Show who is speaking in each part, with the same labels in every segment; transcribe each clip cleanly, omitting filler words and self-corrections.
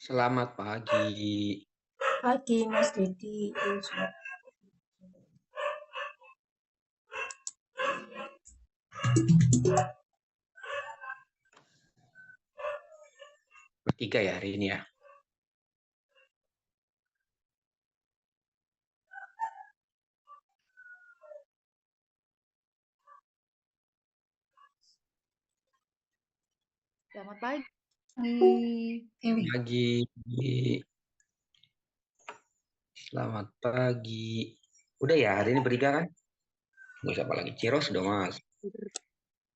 Speaker 1: Selamat pagi.
Speaker 2: Pagi Mas Dedi.
Speaker 1: Bertiga ya hari ini ya.
Speaker 3: Selamat pagi.
Speaker 1: Pagi. Selamat pagi. Udah ya hari ini bertiga kan? Gak siapa lagi. Ciros udah mas.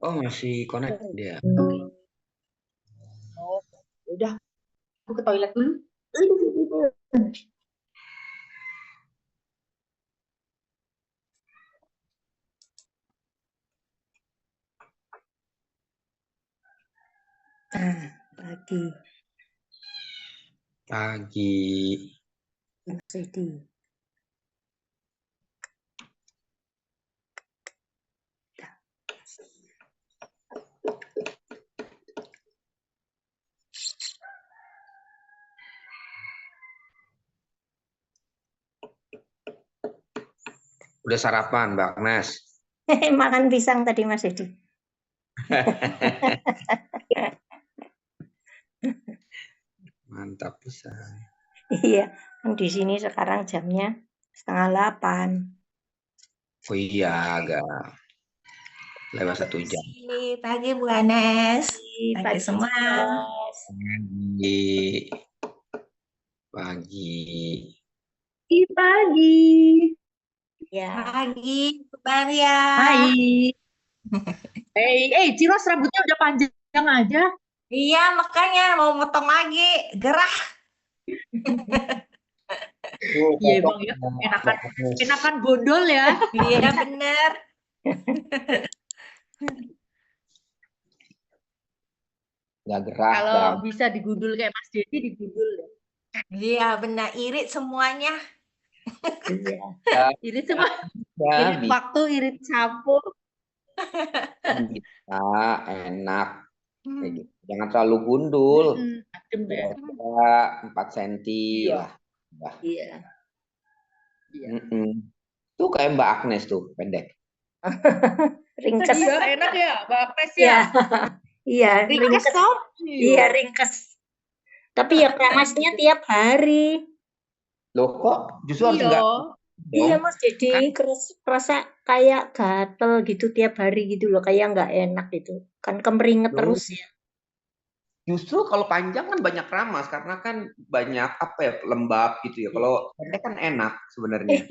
Speaker 1: Oh masih connect dia.
Speaker 3: Oh, udah. Aku ke toilet dulu.
Speaker 2: Pagi
Speaker 1: Pagi.
Speaker 2: Mas Dedi.
Speaker 1: Udah sarapan Mbak Agnes?
Speaker 2: Makan pisang tadi Mas Dedi.
Speaker 1: Mantap pisang.
Speaker 2: Iya, kan di sini sekarang jamnya 7:30.
Speaker 1: Oh iya agak lewat 1 jam.
Speaker 4: Pagi Bu Anes. Pagi semua.
Speaker 1: Pagi. Pagi.
Speaker 3: Pagi.
Speaker 2: Ya.
Speaker 4: Pagi Bu Maria.
Speaker 3: Hai. Ciros rambutnya udah panjang aja.
Speaker 4: Iya makanya mau motong lagi. Gerah.
Speaker 3: Iya bang ya. Enakan gondol ya.
Speaker 4: Iya bener.
Speaker 1: Gak gerak.
Speaker 3: Kalau bisa digundul kayak Mas Dedi digundul ya.
Speaker 4: Iya benar. Irit semuanya.
Speaker 2: Iya.
Speaker 3: Irit semua.
Speaker 1: Ya,
Speaker 3: Irit waktu, irit sampo.
Speaker 1: bisa enak. Kayak gitu. Jangan terlalu gundul.
Speaker 3: Adem ya.
Speaker 1: 4 cm
Speaker 3: Iya.
Speaker 1: lah.
Speaker 2: Iya.
Speaker 1: Tuh kayak Mbak Agnes tuh pendek.
Speaker 2: Ringkes.
Speaker 3: Iya enak ya Mbak Agnes ya.
Speaker 2: Iya,
Speaker 3: Ringkes toh?
Speaker 2: Iya, ringkes. Tapi ya keramasnya tiap hari.
Speaker 1: Loh kok justru harus enggak?
Speaker 2: Iya Mas, jadi kerasa kayak gatel gitu tiap hari gitu loh, kayak nggak enak gitu. Kan kemeringet terus ya.
Speaker 1: Justru kalau panjang kan banyak ramas karena kan banyak lembab gitu ya. Kalau pendek kan enak sebenarnya.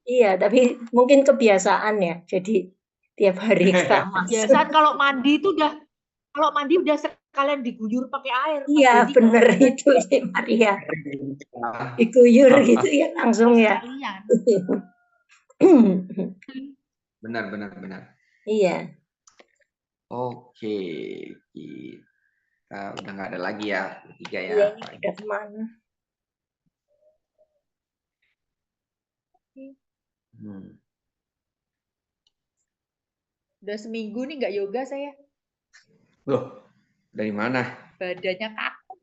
Speaker 2: Iya, tapi mungkin kebiasaan ya. Jadi tiap hari keramas.
Speaker 3: Kebiasaan kalau mandi udah sekalian diguyur pakai air.
Speaker 2: Iya, bener itu sih Maria. Diguyur gitu ya langsung ya.
Speaker 1: Benar.
Speaker 2: Iya.
Speaker 1: Oke, kita udah nggak ada lagi ya, 3 ya.
Speaker 2: Iya, ini udah kemana?
Speaker 3: Udah seminggu nih nggak yoga saya.
Speaker 1: Loh, dari mana?
Speaker 3: Badannya kaku.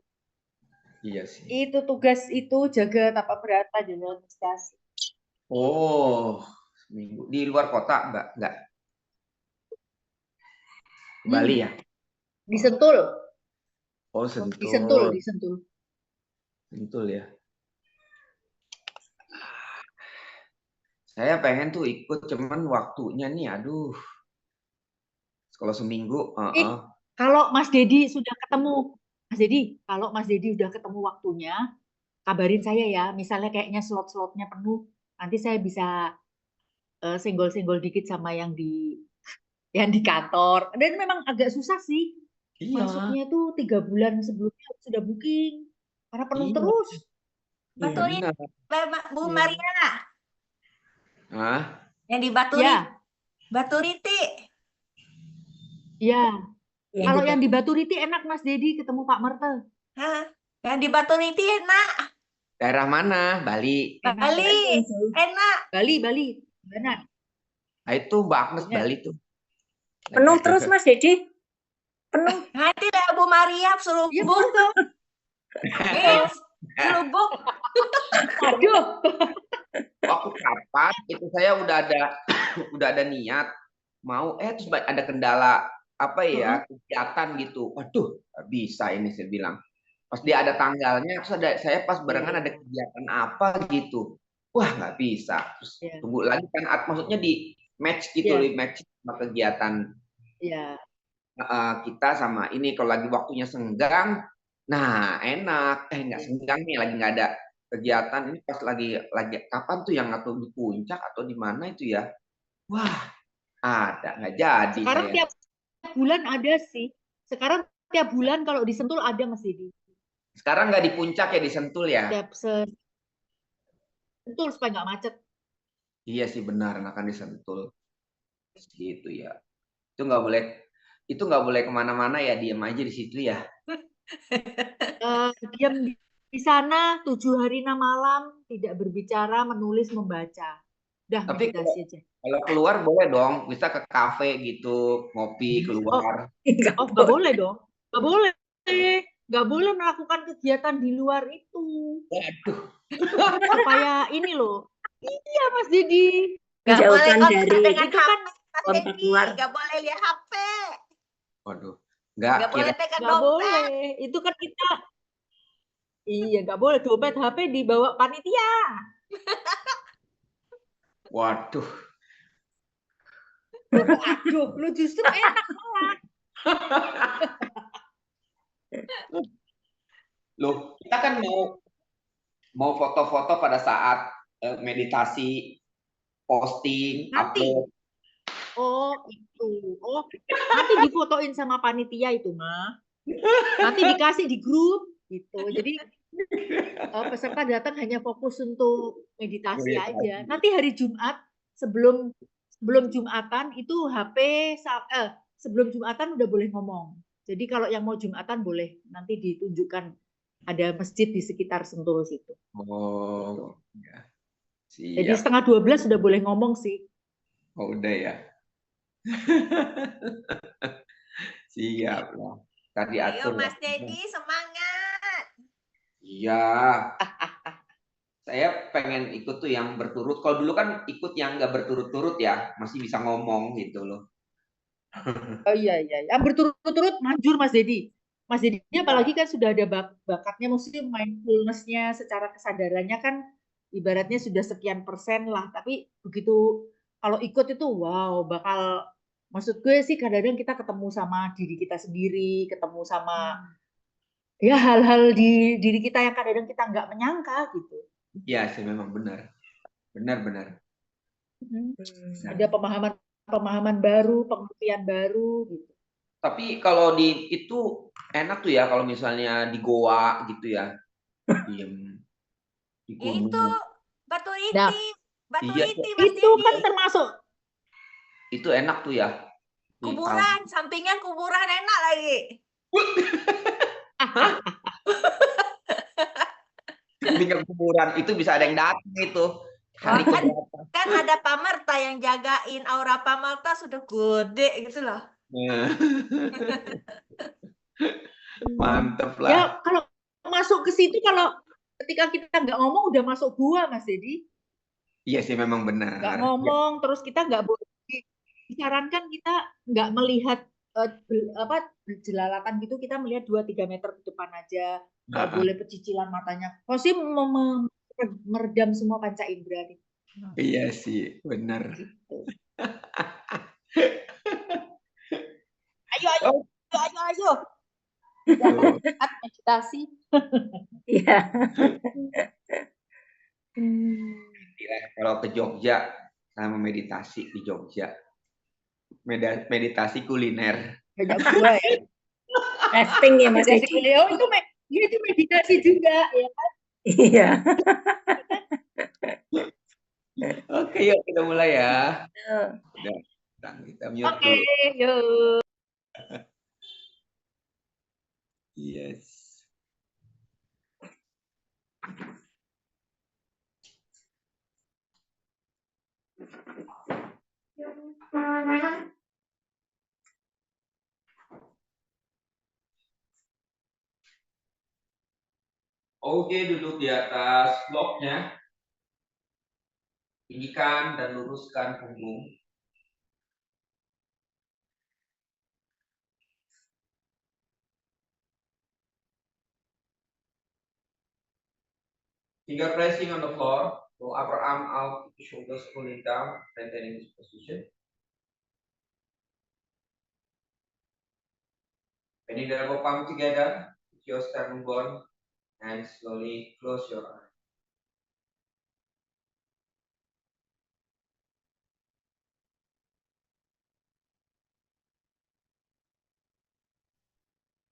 Speaker 1: Iya sih.
Speaker 3: Itu tugas itu jaga tapa berata, jaga prestasi.
Speaker 1: Oh, seminggu. Di luar kota, Mbak? Enggak? Ke Bali ya?
Speaker 3: Di Sentul.
Speaker 1: Oh, Sentul.
Speaker 3: Di Sentul.
Speaker 1: Sentul ya. Saya pengen tuh ikut, cuman waktunya nih, aduh. Kalau seminggu,
Speaker 3: kalau Mas Dedi sudah ketemu, kalau Mas Dedi udah ketemu waktunya, kabarin saya ya. Misalnya kayaknya slot-slotnya penuh, nanti saya bisa senggol-senggol dikit sama yang di kantor. Dan memang agak susah sih.
Speaker 1: Iya.
Speaker 3: Masuknya tuh 3 bulan sebelumnya sudah booking, karena penuh terus.
Speaker 4: Betul ya, Bu Maria. Yang di Baturiti.
Speaker 3: Iya. Kalau yang di Baturiti enak Mas Dedi ketemu Pak Mertel.
Speaker 4: Yang di Baturiti enak.
Speaker 1: Daerah mana? Bali.
Speaker 4: Bali. Enak.
Speaker 3: Bali. Benar.
Speaker 1: Nah, itu Mbak Agnes Bali tuh.
Speaker 2: Penuh terus Mas Dedi. Penuh.
Speaker 4: Nanti lah Bu Maria suruh Hits, selubung.
Speaker 3: Aduh.
Speaker 1: Waktu kapan itu saya udah ada niat mau terus ada kendala apa ya kegiatan gitu. Waduh, nggak bisa ini saya bilang. Pas dia ada tanggalnya, terus saya pas barengan ada kegiatan apa gitu. Wah, nggak bisa. Terus
Speaker 3: Iya.
Speaker 1: tunggu lagi kan, maksudnya di match gitu,
Speaker 3: Iya.
Speaker 1: di match sama kegiatan
Speaker 3: Iya.
Speaker 1: kita sama ini. Kalau lagi waktunya senggang, nah enak. Nggak senggang nih, lagi nggak ada kegiatan. Ini pas lagi kapan tuh yang atau di puncak atau di mana itu ya? Wah, ada nggak jadi
Speaker 3: Sekarang
Speaker 1: saya.
Speaker 3: tiap bulan ada sih. Sekarang tiap bulan kalau di Sentul ada Mas Dedi.
Speaker 1: Sekarang nggak di puncak ya, di Sentul ya?
Speaker 3: Tiap Sentul supaya nggak macet.
Speaker 1: Iya sih benar, akan di Sentul. Gitu ya. Itu nggak boleh kemana-mana ya, diam aja di situ ya.
Speaker 3: Diam di sana 7 hari 6 malam, tidak berbicara, menulis, membaca. Udah
Speaker 1: Tapi
Speaker 3: meditasi aja.
Speaker 1: kalau keluar boleh dong, bisa ke kafe gitu, ngopi keluar.
Speaker 3: Nggak boleh dong. Nggak boleh. Nggak boleh melakukan kegiatan di luar itu.
Speaker 1: Waduh.
Speaker 3: Supaya ini loh. Iya Mas Didi.
Speaker 4: Nggak boleh
Speaker 2: Menjauhkan
Speaker 4: kontak
Speaker 2: dari
Speaker 4: dengan
Speaker 3: itu kan
Speaker 4: HP, Mas
Speaker 2: kontak
Speaker 4: Dedi.
Speaker 2: luar.
Speaker 4: Nggak boleh lihat HP.
Speaker 1: Waduh.
Speaker 4: Nggak
Speaker 1: Nggak
Speaker 4: boleh
Speaker 1: kira.
Speaker 4: pegang
Speaker 3: nggak
Speaker 4: dompet.
Speaker 3: boleh. Itu kan kita iya nggak boleh dompet HP dibawa panitia.
Speaker 1: Waduh.
Speaker 3: Aduh, lu justru enak malah.
Speaker 1: Loh, kita kan mau foto-foto pada saat meditasi, posting,
Speaker 3: Nanti.
Speaker 1: upload.
Speaker 3: Oh, itu. Oh, nanti difotoin sama panitia itu, mah. Nanti dikasih di grup gitu. Jadi peserta datang hanya fokus untuk meditasi aja. Nanti hari Jumat sebelum Jumatan itu HP sebelum Jumatan udah boleh ngomong. Jadi kalau yang mau Jumatan boleh nanti ditunjukkan ada masjid di sekitar Sentul situ.
Speaker 1: Oh, ya.
Speaker 3: Jadi
Speaker 1: Siap.
Speaker 3: 11:30 sudah boleh ngomong sih.
Speaker 1: Oh, udah ya. Siap lah. Tadi
Speaker 4: Ayo
Speaker 1: atur
Speaker 4: Mas
Speaker 1: waktunya.
Speaker 4: Dedi, semangat.
Speaker 1: Iya. Saya pengen ikut tuh yang berturut. Kalau dulu kan ikut yang nggak berturut-turut ya, masih bisa ngomong gitu loh.
Speaker 3: Oh iya. Yang berturut-turut manjur Mas Dedi. Mas Dedi apalagi kan sudah ada bakatnya, maksudnya mindfulness-nya secara kesadarannya kan ibaratnya sudah sekian persen lah. Tapi begitu kalau ikut itu wow, bakal maksud gue sih kadang-kadang kita ketemu sama diri kita sendiri, ketemu sama ya hal-hal di diri kita yang kadang-kadang kita nggak menyangka gitu.
Speaker 1: Iya sih memang benar. Benar.
Speaker 3: Ada pemahaman baru, pengertian baru gitu.
Speaker 1: Tapi kalau itu enak tuh ya kalau misalnya di goa gitu ya. Diem di gunung.
Speaker 4: Itu Batu
Speaker 3: Nah,
Speaker 4: Iti. Batu
Speaker 1: Iya,
Speaker 4: Iti, Mas
Speaker 3: itu
Speaker 4: Dedi.
Speaker 3: kan termasuk
Speaker 1: itu enak tuh ya.
Speaker 4: Kuburan, sampingan kuburan enak lagi.
Speaker 1: Sampingan kuburan itu bisa ada yang datang itu. Hari
Speaker 4: Kan,
Speaker 1: keberapa.
Speaker 4: kan ada Pamerta yang jagain, aura Pamerta sudah gede gitu loh.
Speaker 1: Mantep lah.
Speaker 3: ya kalau masuk ke situ kalau ketika kita nggak ngomong udah masuk gua Mas Dedi.
Speaker 1: Iya sih memang benar.
Speaker 3: Nggak ngomong terus kita nggak boleh disarankan kita nggak melihat jelalatan gitu, kita melihat 2-3 meter ke depan aja, nggak boleh pecicilan matanya. Pasti meredam semua panca indera.
Speaker 1: Iya sih, benar.
Speaker 3: Gitu. Ayo. Meditasi.
Speaker 2: Iya.
Speaker 1: Kalau ke Jogja sama meditasi di Jogja. Meditasi kuliner.
Speaker 3: Banyak gua ya.
Speaker 2: Testing ya Mas
Speaker 3: Meditasi
Speaker 2: Dedi.
Speaker 3: kuliner. Oh, itu meditasi juga ya kan?
Speaker 2: Iya.
Speaker 1: Oke, yuk kita mulai ya.
Speaker 2: Yuk.
Speaker 1: Udah, kita mute
Speaker 3: Oke,
Speaker 1: dulu.
Speaker 3: yuk.
Speaker 1: Yes. Oke, duduk di atas bloknya. Tinggikan dan luruskan punggung. Finger pressing on the floor. Pull upper arm out, keep the shoulders pulling down, maintaining this position. Bending the elbow palm together with your sternum bone and slowly close your eyes.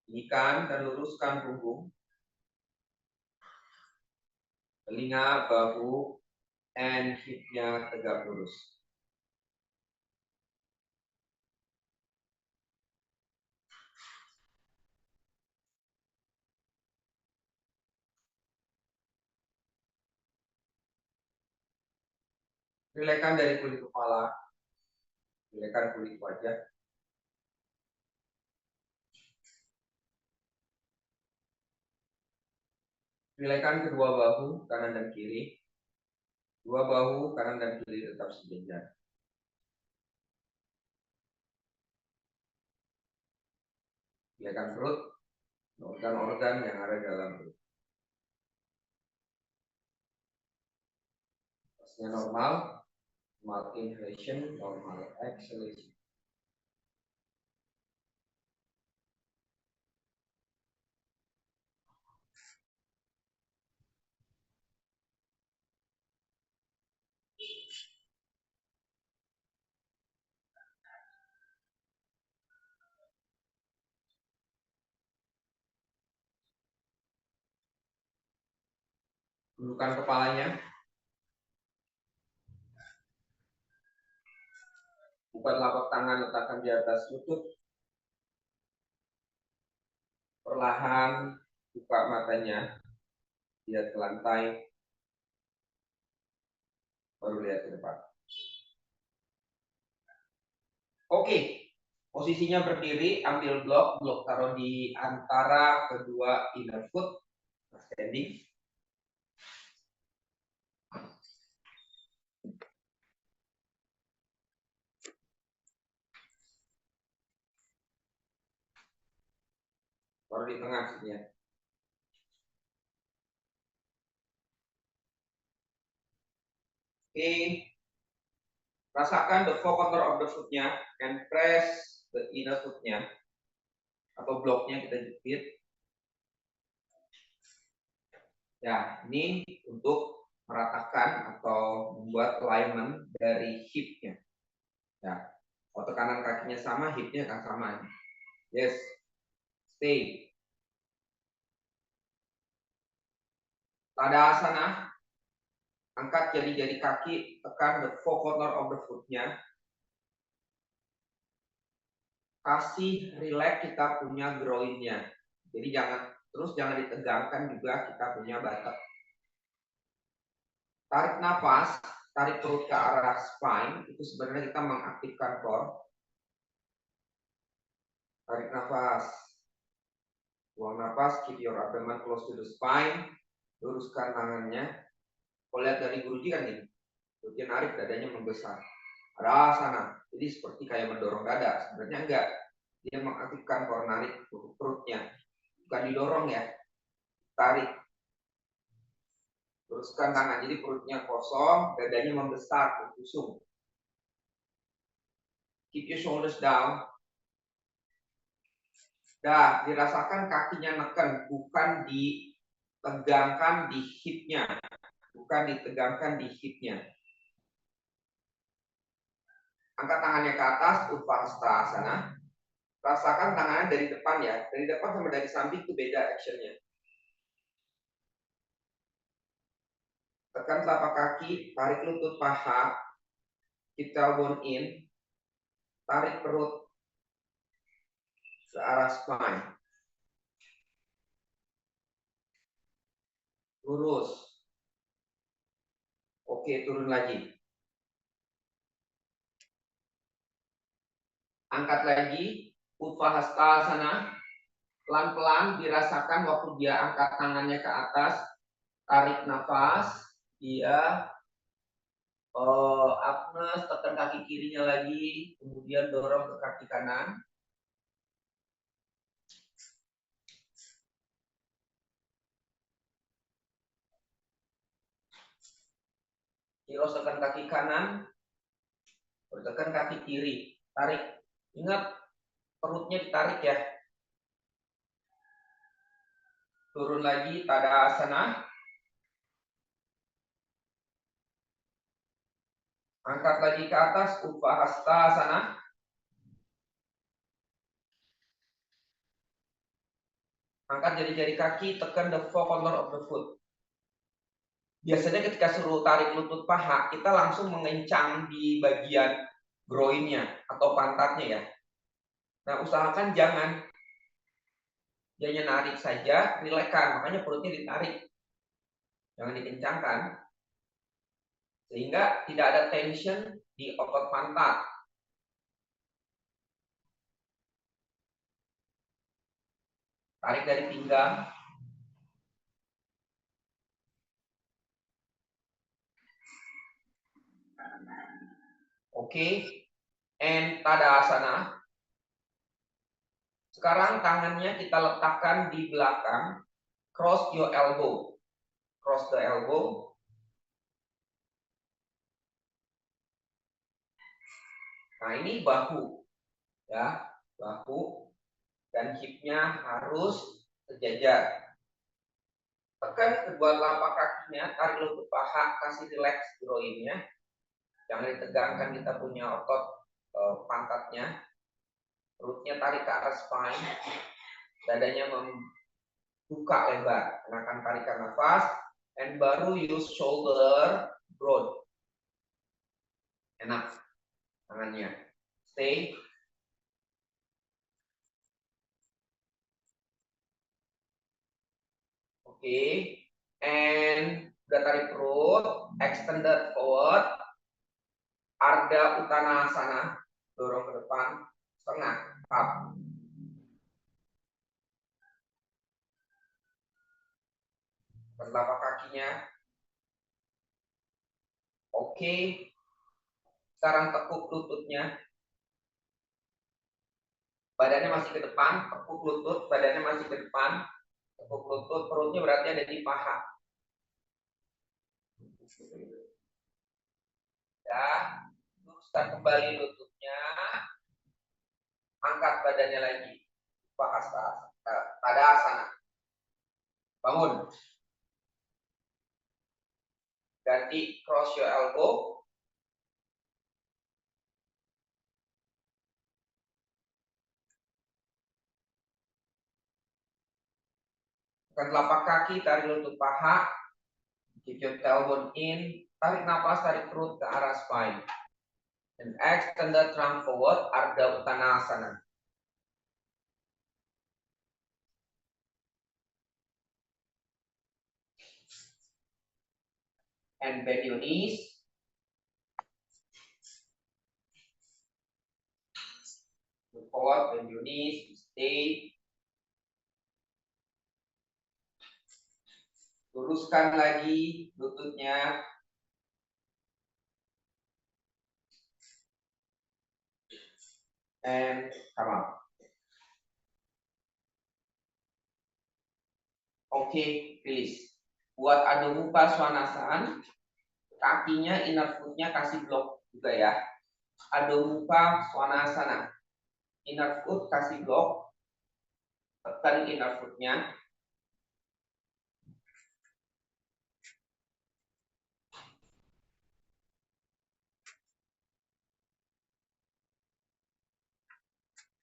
Speaker 1: Tinggikan dan luruskan punggung. Telinga, bahu, and hipnya tegak lurus. Rilekan dari kulit kepala, rilekan kulit wajah. Rilekan kedua bahu, kanan dan kiri. Dua bahu, kanan dan kiri tetap sejajar. Rilekan perut, organ-organ yang ada dalam perut. Pasnya normal, normal inhalation, normal exhalation. Tundukkan kepalanya. Buka telapak tangan, letakkan di atas lutut. Perlahan buka matanya. Lihat ke lantai. Baru lihat ke depan. Oke. Posisinya berdiri, ambil blok taruh di antara kedua inner foot. Standing. Baru di tengah sini ya. Oke. Rasakan the four corner of the foot-nya and press the inner foot-nya. Atau bloknya kita jepit. Ya, ini untuk meratakan atau membuat alignment dari hip-nya. Ya, kalau tekanan kakinya sama, hip-nya akan sama. Yes, stay. Tadasana. Angkat jari-jari kaki, tekan the four corner of the foot-nya. Kasih relax kita punya groin-nya. Jadi jangan ditegangkan juga kita punya batok. Tarik nafas, tarik perut ke arah spine, itu sebenarnya kita mengaktifkan core. Tarik nafas. Buang nafas, keep your abdomen close to the spine. Luruskan tangannya. Kalau lihat dari Guruji kan ini. Guruji narik, dadanya membesar. Sana. Jadi seperti kayak mendorong dada. Sebenarnya enggak. Dia mengaktifkan core, narik perutnya. Bukan didorong ya. Tarik. Luruskan tangan. Jadi perutnya kosong, dadanya membesar, berkusung. Keep your shoulders down. Dah, dirasakan kakinya neken, bukan ditegangkan di hipnya. Bukan ditegangkan di hipnya. Angkat tangannya ke atas, Utthasana. Rasakan tangannya dari depan ya. Dari depan sama dari samping itu beda actionnya. Tekan telapak kaki, tarik lutut paha, keep tailbone in, tarik perut ke arah spine. Lurus. Oke, turun lagi. Angkat lagi, Utthasana. Pelan-pelan dirasakan waktu dia angkat tangannya ke atas, tarik nafas, dia Agnes tekan kaki kirinya lagi, kemudian dorong ke kaki kanan. Kiros tekan kaki kanan, tekan kaki kiri, tarik. Ingat perutnya ditarik ya. Turun lagi, Tadasana. Angkat lagi ke atas, Upahastasana. Angkat jari-jari kaki, tekan the four corner of the foot. Biasanya ketika suruh tarik lutut paha, kita langsung mengencang di bagian groinnya atau pantatnya ya. Nah, usahakan jangan. Dia hanya narik saja, rilekkan. Makanya perutnya ditarik. Jangan dikencangkan. Sehingga tidak ada tension di otot pantat. Tarik dari pinggang. Oke. And Tadasana. Sekarang tangannya kita letakkan di belakang. Cross your elbow. Cross the elbow. Nah, ini bahu. Ya, bahu. Dan hipnya harus sejajar. Tekan kedua telapak kakinya, tarik lutut paha, kasih relax groinnya. Jangan ditegangkan, kita punya otot pantatnya. Perutnya tarik ke arah spine. Dadanya membuka lebar. Kenakan tarikan nafas. And baru use shoulder broad. Enak tangannya. Stay. Oke. And udah tarik perut, extended forward. Ardha Uttanasana, dorong ke depan, setengah, up. Telapak kakinya. Oke. Sekarang tekuk lututnya. Badannya masih ke depan, tekuk lutut, badannya masih ke depan. Tekuk lutut, perutnya berarti ada di paha. Ya, luruskan kembali lututnya. Angkat badannya lagi. Tadasana. Bangun. Ganti cross your elbow. Tekan telapak kaki, tarik lutut paha. Keep your tailbone in. Tarik napas, tarik perut ke arah spine. And extend the trunk forward, Ardha Uttanasana. And bend your knees. Move forward, bend your knees, stay. Luruskan lagi lututnya. And come up. Oke, release. Buat Adho Mukha Svanasana, kakinya inner foot-nya kasih blok juga ya. Adho Mukha Svanasana. Inner foot kasih blok. Tekan inner foot-nya.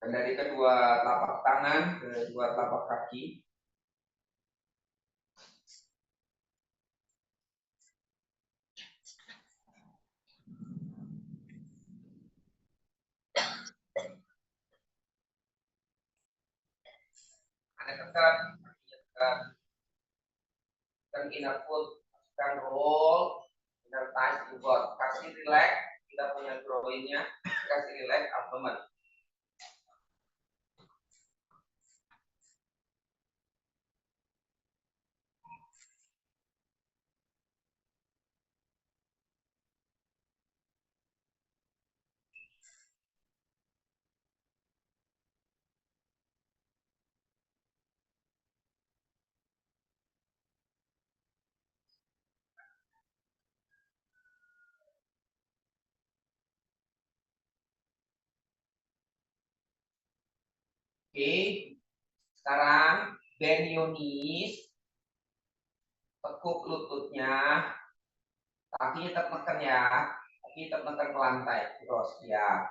Speaker 1: Dan dari kedua telapak tangan ke kedua telapak kaki. Ada tekan, tekan inner foot, tekan roll, inner thighs pivot. Kasih relax, kita punya groinnya, kasih relax abdomen. Oke. Sekarang bend your knees. Tekuk lututnya. Kakinya tetap tekan ya. Kaki tetap tekan ke lantai. Terus ya.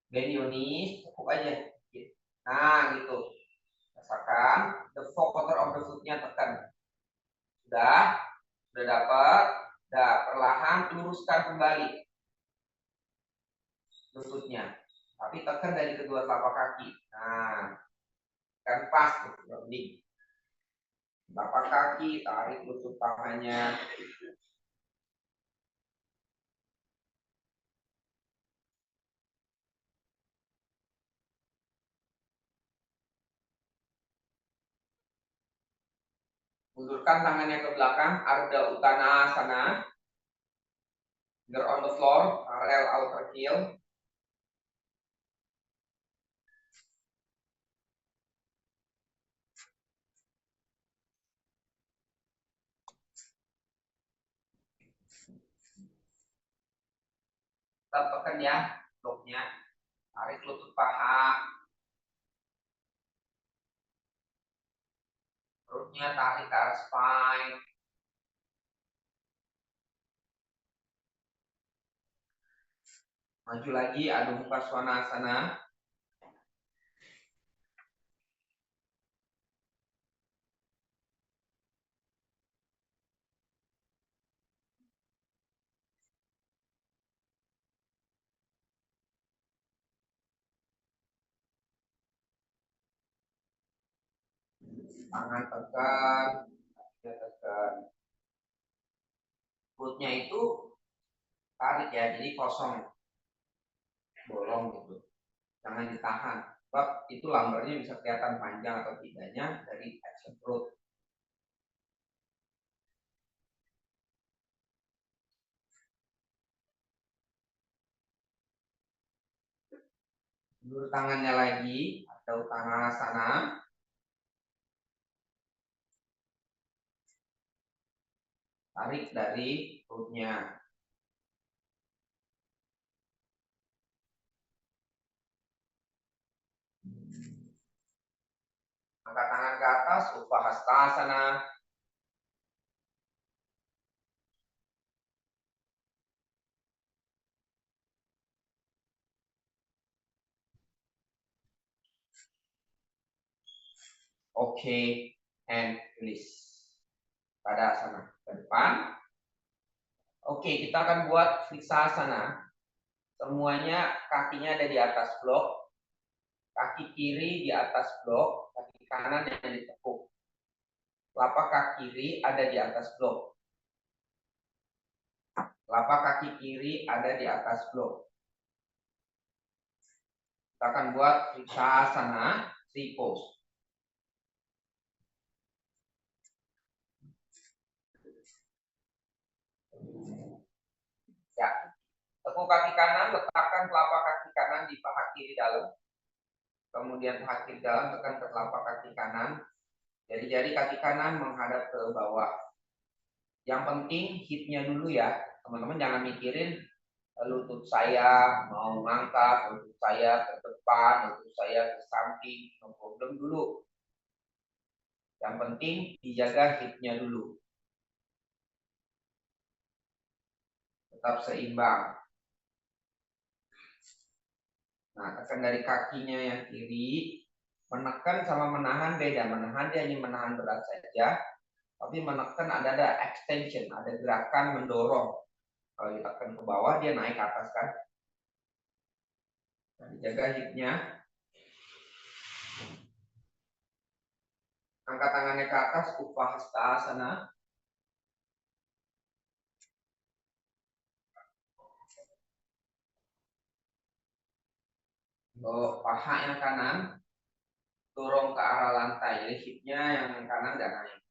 Speaker 1: Bend your knees. Tekuk aja. Nah, gitu. Rasakan. The four-quarter of the foot-nya tekan. Sudah dapat. Udah, perlahan luruskan kembali lututnya. Tapi tekan dari kedua telapak kaki. Nah, kan pas tuh, grounding. Telapak kaki, tarik lutut tangannya. Ulurkan tangannya ke belakang, Ardha Uttanasana. Finger on the floor, parallel outer heel. Tetap tekan ya, bloknya. Tarik lutut paha. Perutnya tarik ke arah spine. Maju lagi, Adho Mukha Svanasana. Tangan tekan, kaki tekan. Perutnya itu tarik ya, jadi kosong, bolong gitu. Jangan ditahan. Sebab itu lumbarnya bisa kelihatan panjang atau tidaknya dari action perut. Ulur tangannya lagi, Ardha Uttanasana. Tarik dari perutnya. Angkat tangan ke atas, Upahastasana. Oke, and release. Pada sana ke depan. Oke, kita akan buat Vriksasana. Semuanya kakinya ada di atas blok. Kaki kiri di atas blok, kaki kanan yang ditekuk. Telapak kaki kiri ada di atas blok. Telapak kaki kiri ada di atas blok. Kita akan buat Vriksasana, three pose. Ya, tekuk kaki kanan, letakkan telapak kaki kanan di paha kiri dalam. Kemudian paha kiri dalam, tekan ke telapak kaki kanan. Jadi jari kaki kanan menghadap ke bawah. Yang penting hipnya dulu ya. Teman-teman jangan mikirin lutut saya mau ngangkat, lutut saya ke depan, lutut saya ke samping. No problem dulu. Yang penting dijaga hipnya dulu. Tetap seimbang. Nah, tekan dari kakinya yang kiri. Menekan sama menahan beda. Menahan dia hanya menahan berat saja. Tapi menekan ada extension, ada gerakan mendorong. Kalau ditekan ke bawah, dia naik ke atas kan. Nah, dijaga hipnya. Angkat tangannya ke atas, Upahastasana. Paha yang kanan dorong ke arah lantai. Jadi hipnya yang kanan nggak naik.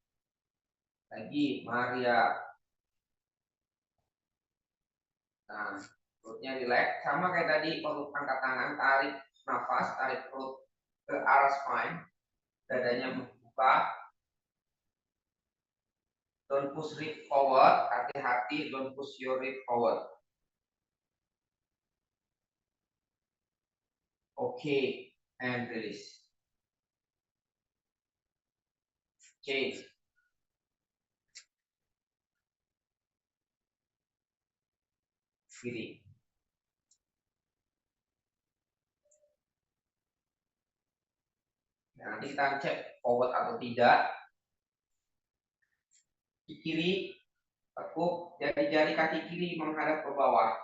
Speaker 1: Lagi, Maria. Nah, perutnya rileks. Sama kayak tadi, perut angkat tangan, tarik nafas, tarik perut ke arah spine. Dadanya membuka. Don't push rib forward. Hati-hati, don't push your rib forward. Oke, and release. Oke. Kiri. Nah, nanti kita cek forward atau tidak. Di kiri, tekuk jari-jari kaki kiri menghadap ke bawah.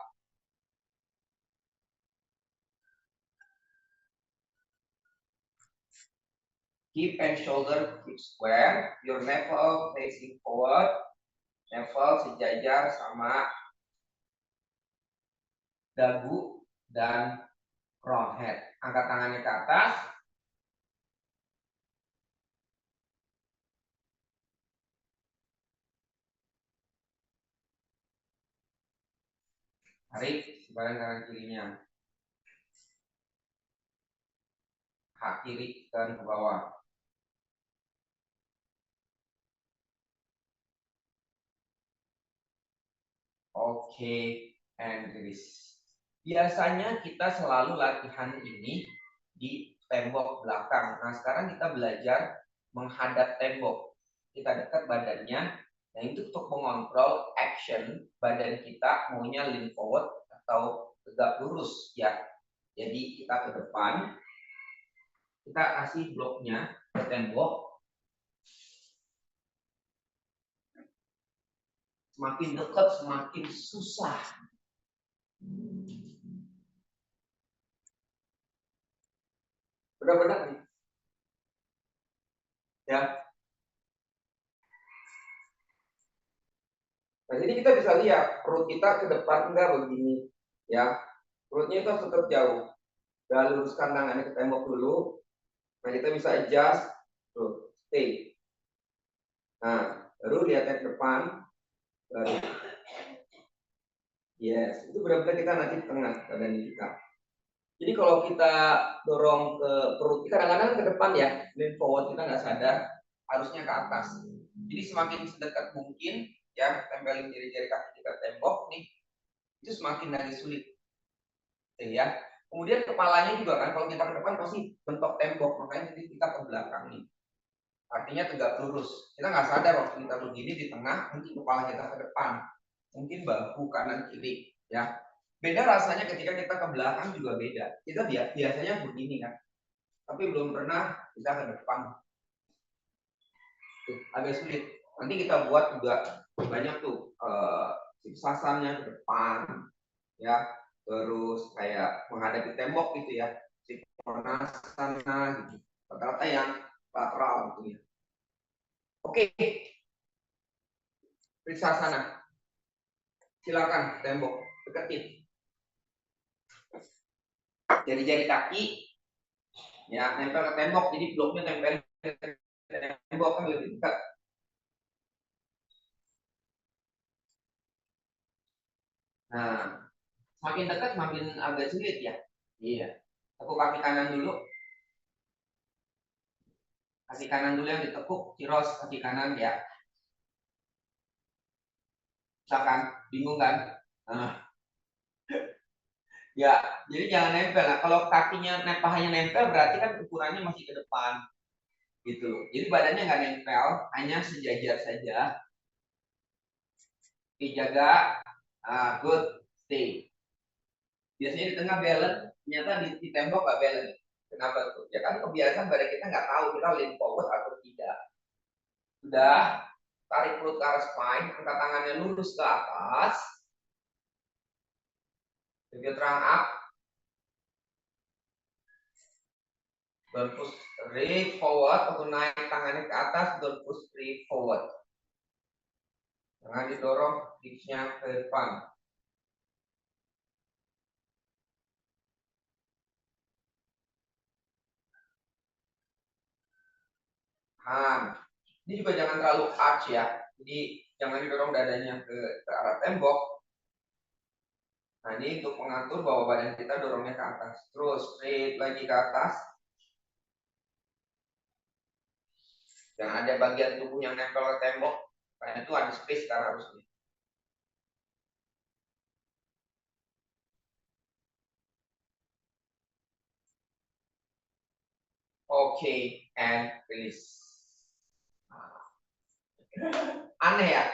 Speaker 1: Hip and shoulder keep square. Your navel facing forward. Navel sejajar sama dagu dan round head. Angkat tangannya ke atas. Tarik sebagian kanan kirinya. Hak kiri dan ke bawah. Oke, and release. Biasanya kita selalu latihan ini di tembok belakang. Nah, sekarang kita belajar menghadap tembok. Kita dekat badannya. Nah, itu untuk mengontrol action badan kita maunya lean forward atau tegak lurus ya. Jadi kita ke depan, kita kasih bloknya ke tembok. Semakin dekat semakin susah. Benar-benar nih. Ya. Nah, jadi kita bisa lihat perut kita ke depan enggak begini, ya. Perutnya itu harus tetap jauh. Dan luruskan tangannya ke tembok dulu. Nah, kita bisa adjust, tuh, stay. Nah, baru lihatnya ke depan, baru. Yes, itu benar-benar kita nanti di tengah badan kita. Jadi kalau kita dorong ke perut, kadang-kadang ke depan ya, lean forward kita nggak sadar, harusnya ke atas. Jadi semakin sedekat mungkin, ya, tempelin jari-jari kaki kita tembok nih, itu semakin lagi sulit. Ya. Kemudian kepalanya juga kan, kalau kita ke depan pasti bentuk tembok, makanya jadi kita ke belakang nih. Artinya tegak lurus. Kita nggak sadar waktu kita begini di tengah, mungkin kepala kita ke depan, mungkin bahu kanan kiri, ya. Beda rasanya ketika kita ke belakang juga beda. Kita biasanya begini kan, tapi belum pernah kita ke depan. Tuh, agak sulit. Nanti kita buat juga banyak tuh sipsasannya ke depan, ya. Terus kayak menghadapi tembok gitu ya, Sikonasana gitu, rata-rata yang lateral gitu ya. Oke, periksa sana, silakan tembok deketin, jari-jari kaki, ya nempel ke tembok, jadi bloknya nempel ke tembok kan lebih dekat. Nah, semakin dekat semakin agak sulit ya. Iya. Tekuk kaki kanan dulu. Kaki kanan dulu yang ditekuk, ciros kaki kanan ya. Misalkan bingung kan? Nah. Ya, jadi jangan nempel. Nah, kalau kakinya pahanya nempel berarti kan ukurannya masih ke depan. Gitu. Jadi badannya nggak nempel, hanya sejajar saja. Dijaga, good, stay. Biasanya di tengah balance, ternyata di tembok nggak balance. Kenapa tuh? Ya kan kebiasaan badan kita nggak tahu kita lean forward atau tidak. Sudah, tarik perut ke arah spine, angkat tangannya lurus ke atas. Begitu terang up. Don't push straight forward, atau naik tangannya ke atas, don't push straight forward. Jangan didorong hipsnya ke depan. Ini juga jangan terlalu arch ya. Jadi jangan didorong dadanya ke arah tembok. Nah, ini untuk mengatur bahwa badan kita dorongnya ke atas. Terus straight lagi ke atas. Jangan ada bagian tubuh yang nempel ke tembok. Karena itu ada space kan harusnya. Oke, and release. Aneh ya?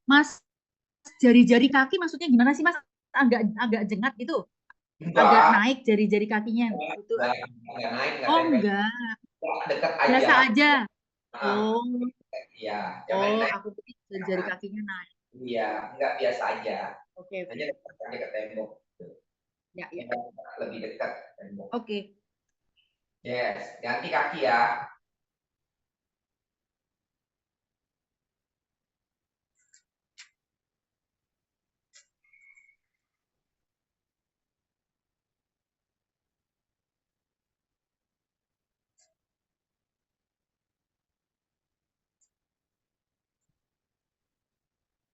Speaker 3: Mas, jari-jari kaki maksudnya gimana sih Mas? Agak jengat gitu, agak
Speaker 1: Enggak,
Speaker 3: naik jari-jari kakinya gitu.
Speaker 1: enggak naik, enggak
Speaker 3: Oh
Speaker 1: tempel.
Speaker 3: enggak,
Speaker 1: Dekat
Speaker 3: biasa
Speaker 1: aja.
Speaker 3: aja.
Speaker 1: Nah,
Speaker 3: Oh,
Speaker 1: iya, jangan
Speaker 3: oh,
Speaker 1: naik.
Speaker 3: aku pikir jari-jari kakinya naik.
Speaker 1: Iya, enggak biasa aja.
Speaker 3: Oke, oke.
Speaker 1: Hanya dekat aja ke tembok.
Speaker 3: Ya, ya.
Speaker 1: Lebih dekat ke tembok.
Speaker 3: Oke.
Speaker 1: Yes, ganti kaki ya.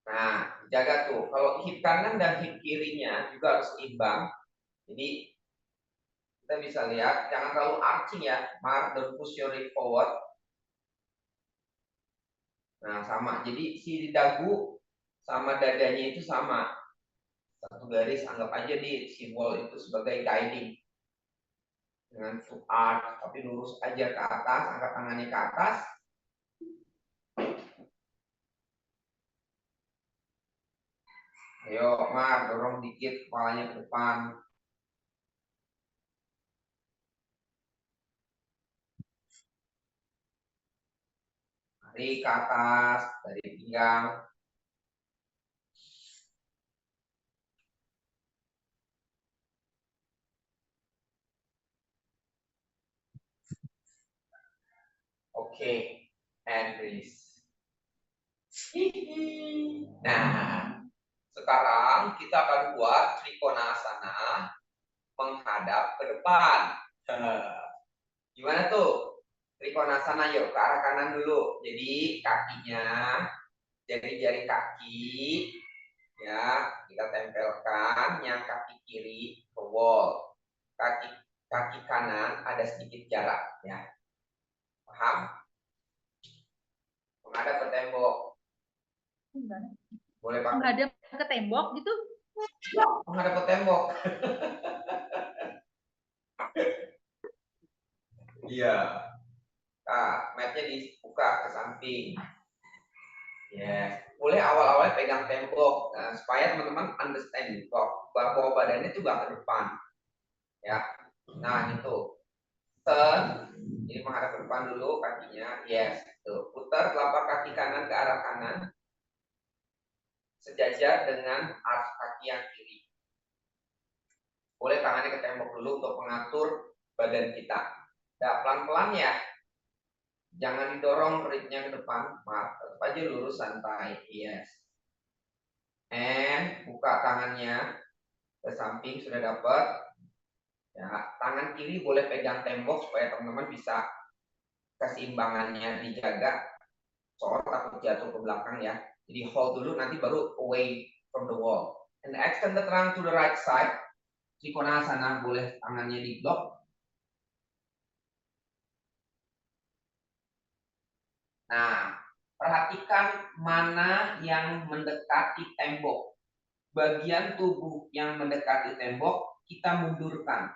Speaker 1: Nah, jaga tuh. Kalau hip kanan dan hip kirinya juga harus seimbang. Jadi kita bisa lihat, jangan terlalu arching ya. Mark, don't push your hip forward. Nah, sama. Jadi si dagu sama dadanya itu sama. Satu garis, anggap aja di simbol itu sebagai guiding. Dengan to arch, tapi lurus aja ke atas, angkat tangannya ke atas. Ayo, Mar, dorong dikit kepalanya ke depan. Tarik ke atas, dari pinggang. Oke, and release. Nah, sekarang kita akan buat Trikonasana menghadap ke depan. Gimana tuh? Trikonasana yuk, ke arah kanan dulu. Jadi kakinya, jari-jari kaki, ya kita tempelkan yang kaki kiri ke wall. Kaki kanan ada sedikit jarak, ya. Paham? Menghadap ke tembok. Boleh pakai
Speaker 3: Menghadap ke tembok gitu.
Speaker 1: menghadap ke tembok. Iya. Nah, matnya dibuka ke samping. Yes. Boleh awal-awalnya pegang tembok, nah, supaya teman-teman understand bahwa badannya juga ke depan. Ya. Nah, itu. Turn. Jadi menghadap ke depan dulu kakinya. Yes. Tuh. Putar telapak kaki kanan ke arah kanan. Sejajar dengan arch kaki yang kiri. Boleh tangannya ke tembok dulu untuk mengatur badan kita. Nah, pelan-pelan ya. Jangan didorong perutnya ke depan, tetap aja lurus santai. Yes. And buka tangannya ke samping sudah dapat. Ya, tangan kiri boleh pegang tembok supaya teman-teman bisa keseimbangannya dijaga. Soal takut jatuh ke belakang ya. Jadi hold dulu, nanti baru away from the wall. And extend the trunk to the right side. Trikonasana boleh tangannya di blok. Nah, perhatikan mana yang mendekati tembok. Bagian tubuh yang mendekati tembok kita mundurkan.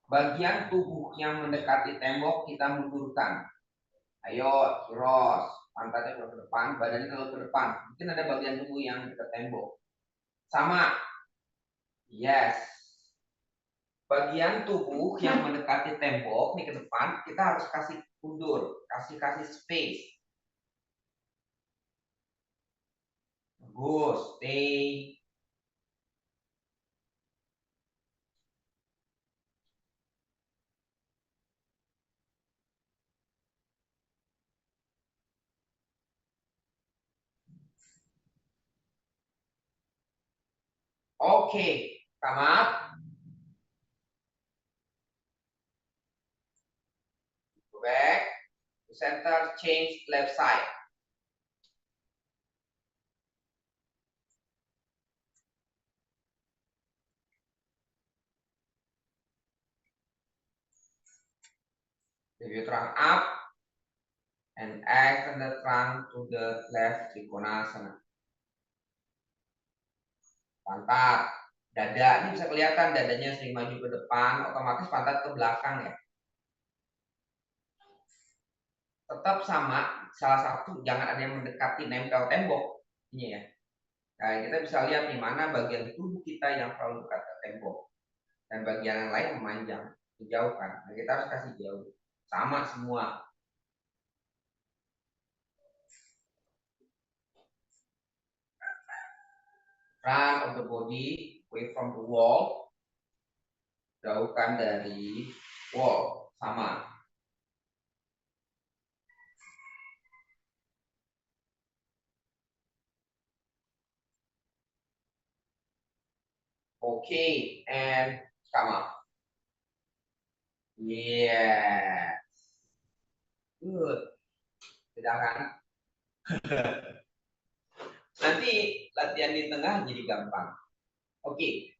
Speaker 1: Bagian tubuh yang mendekati tembok kita mundurkan. Ayo, terus. Pantatnya ke depan, badannya terlalu ke depan. Mungkin ada bagian tubuh yang dekat tembok. Sama. Yes. Bagian tubuh yang mendekati tembok nih ke depan, kita harus kasih mundur, kasih space. Bagus, stay. Oke, come up. Go back to center, change left side. If you trunk up and extend the trunk to the left Trikonasana. Pantat, dada ini bisa kelihatan dadanya sering maju ke depan, otomatis pantat ke belakang ya. tetap sama. Salah satu, jangan ada yang mendekati nempel tembok. Ini ya. Nah, kita bisa lihat di mana bagian tubuh kita yang terlalu dekat ke tembok. Dan bagian yang lain memanjang, dijauhkan. Nah, kita harus kasih jauh. Sama semua. Front of the body, away from the wall. Jauhkan dari wall. Sama. Okay, and come up. Yes. Good. Tidak kan? Nanti latihan di tengah jadi gampang. Oke.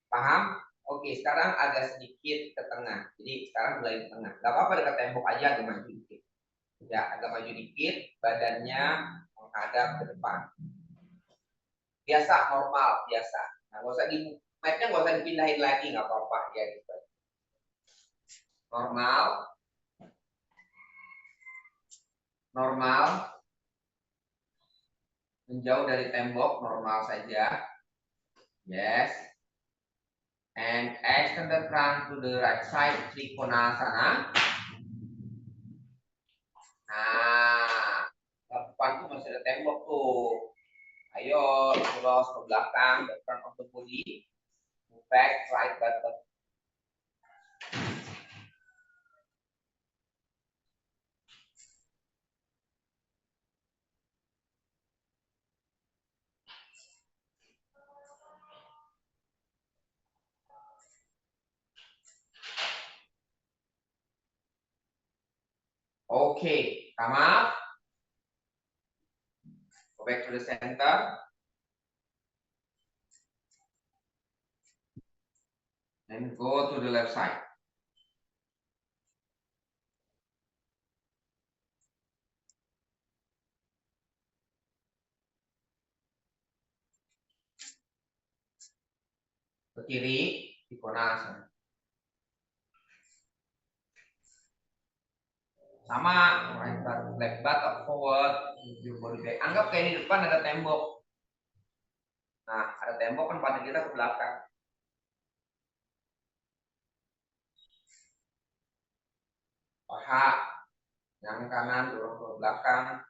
Speaker 1: Paham? Oke, sekarang agak sedikit ke tengah. Jadi sekarang mulai di tengah. Gak apa-apa dekat tembok aja, agak maju dikit. Ya, agak maju dikit, badannya menghadap ke depan. Biasa, normal, biasa. Nah, nggak usah mic-nya nggak usah dipindahin lagi, nggak apa-apa ya gitu. Normal, normal, menjauh dari tembok, normal saja. Yes. And extend the trunk to the right side, Trikonasana. Nah, depan tuh masih ada tembok tuh. Ayo, terus ke belakang, the front of the body. Move back, right button. Okay, come up. Go back to the center. And go to the left side. Ke kiri, Trikonasana. Sama, left butt forward, body back. Anggap kayak di depan ada tembok. Nah, ada tembok kan pada kita ke belakang. Paha, yang kanan dorong ke belakang.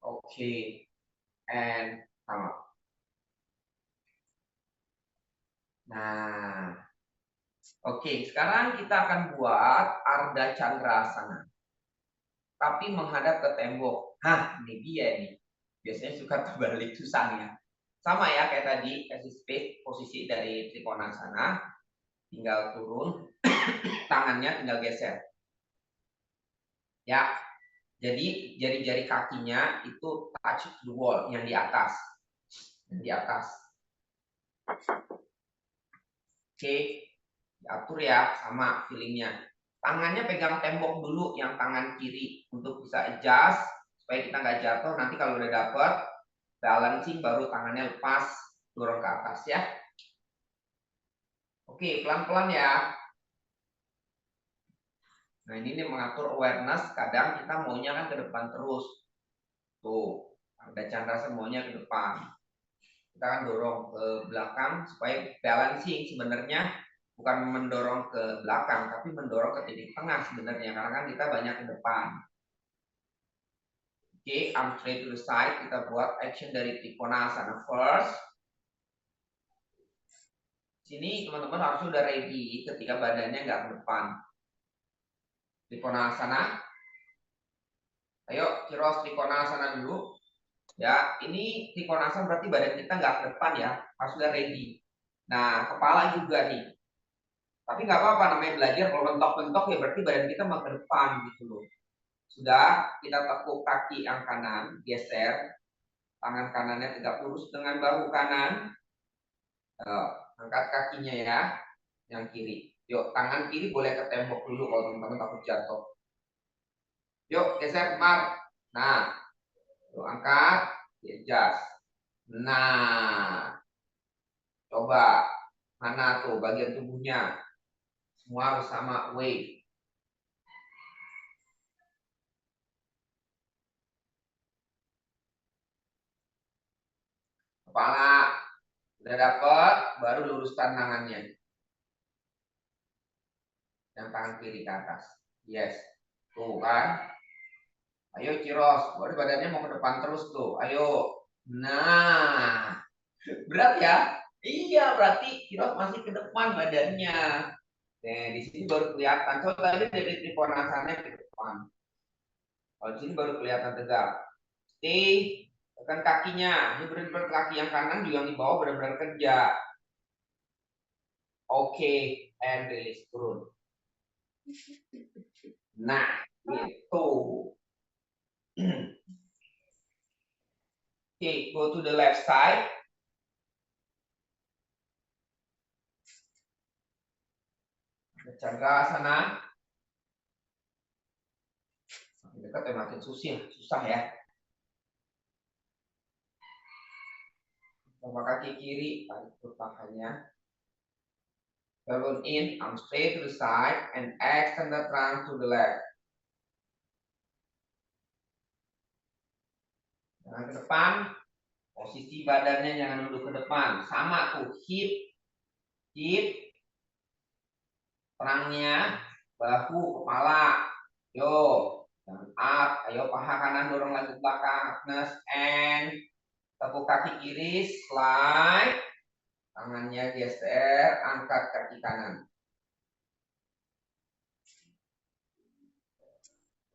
Speaker 1: Oke, and sama. Nah, oke, sekarang kita akan buat Ardha Chandrasana. Tapi menghadap ke tembok. Hah, ini dia nih. Biasanya suka terbalik susahnya. Sama ya kayak tadi, kasih space posisi dari Trikonasana. Tinggal turun, tangannya tinggal geser. Ya, jadi jari-jari kakinya itu touch the wall, yang di atas. Yang di atas. Oke, diatur ya, sama feelingnya. Tangannya pegang tembok dulu, yang tangan kiri untuk bisa adjust supaya kita nggak jatuh. Nanti kalau udah dapet balancing, baru tangannya lepas, dorong ke atas ya. Oke, pelan-pelan ya. Nah ini nih mengatur awareness. Kadang kita maunya kan ke depan terus. Tuh, ada chandra semuanya ke depan. Kita kan dorong ke belakang supaya balancing. Sebenarnya bukan mendorong ke belakang, tapi mendorong ke titik tengah sebenarnya. Karena kan kita banyak ke depan. Oke, arm straight to the side. Kita buat action dari Trikonasana first. Sini teman-teman harus sudah ready ketika badannya nggak ke depan. Trikonasana. Ayo, Kiros Trikonasana dulu. Ya, ini Trikonasana berarti badan kita nggak ke depan ya. Harus sudah ready. Nah, kepala juga nih. Tapi nggak apa-apa namanya belajar. Kalau mentok-mentok ya berarti badan kita mau ke depan gitu loh. Sudah, kita tekuk kaki yang kanan, geser. Tangan kanannya tegak lurus dengan bahu kanan. Angkat kakinya ya, yang kiri. Yuk, tangan kiri boleh ke tembok dulu kalau teman-teman takut jatuh. Yuk, geser Mar. Nah, yuk angkat, adjust. Nah, Coba, mana tuh bagian tubuhnya? Semua harus sama, wave. Kepala, udah dapet, baru luruskan tangannya. Yang tangan kiri ke atas. Yes. Tuh kan. Ayo Ciros, baru badannya mau ke depan terus tuh. Ayo. Nah, berat ya? Iya, berarti Ciros masih ke depan badannya. Nah, di sini baru kelihatan. Coba tadi dari trikonasanya ke depan. Kalau di sini baru kelihatan tegak. Stay, tekan kakinya. Ini benar-benar kaki yang kanan juga yang di bawah benar-benar kerja. Oke, and release turun. Nah, gitu. Okay, go to the left side. Chandrasana. Makin dekat ya makin susah ya. Coba kaki kiri, tarik ke pahanya. Balloon in, arm straight to the side, and extend the trunk to the left. Jangan ke depan, posisi badannya jangan nunduk ke depan. Sama tuh, hip, perangnya, bahu, kepala. Yo, jangan up. Ayo paha kanan dorong lagi ke belakang. Agnes, and tepuk kaki kiri, slide. Tangannya geser, angkat kaki kanan.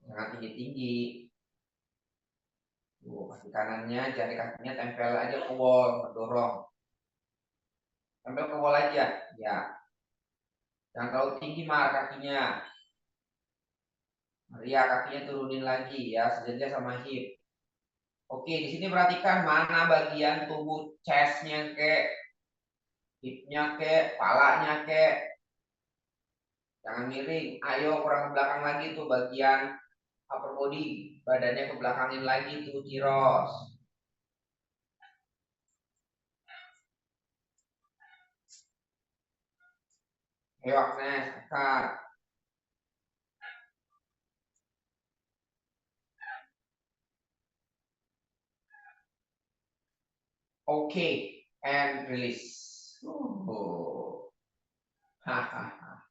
Speaker 1: Jangan tinggi-tinggi. Kaki kanannya, jari kakinya tempel aja ke wall, dorong. Tempel ke wall aja, ya. Jangan terlalu tinggi kakinya. Maria kakinya turunin lagi ya, sejajar sama hip. Oke, di sini perhatikan mana bagian tubuh chestnya ke, hipnya ke, palanya ke. Jangan miring. Ayo kurang ke belakang lagi tuh bagian upper body, badannya ke belakangin lagi tuh Ciros. Ayo Agnes, angkat. Oke, and release. Oh. Hahaha.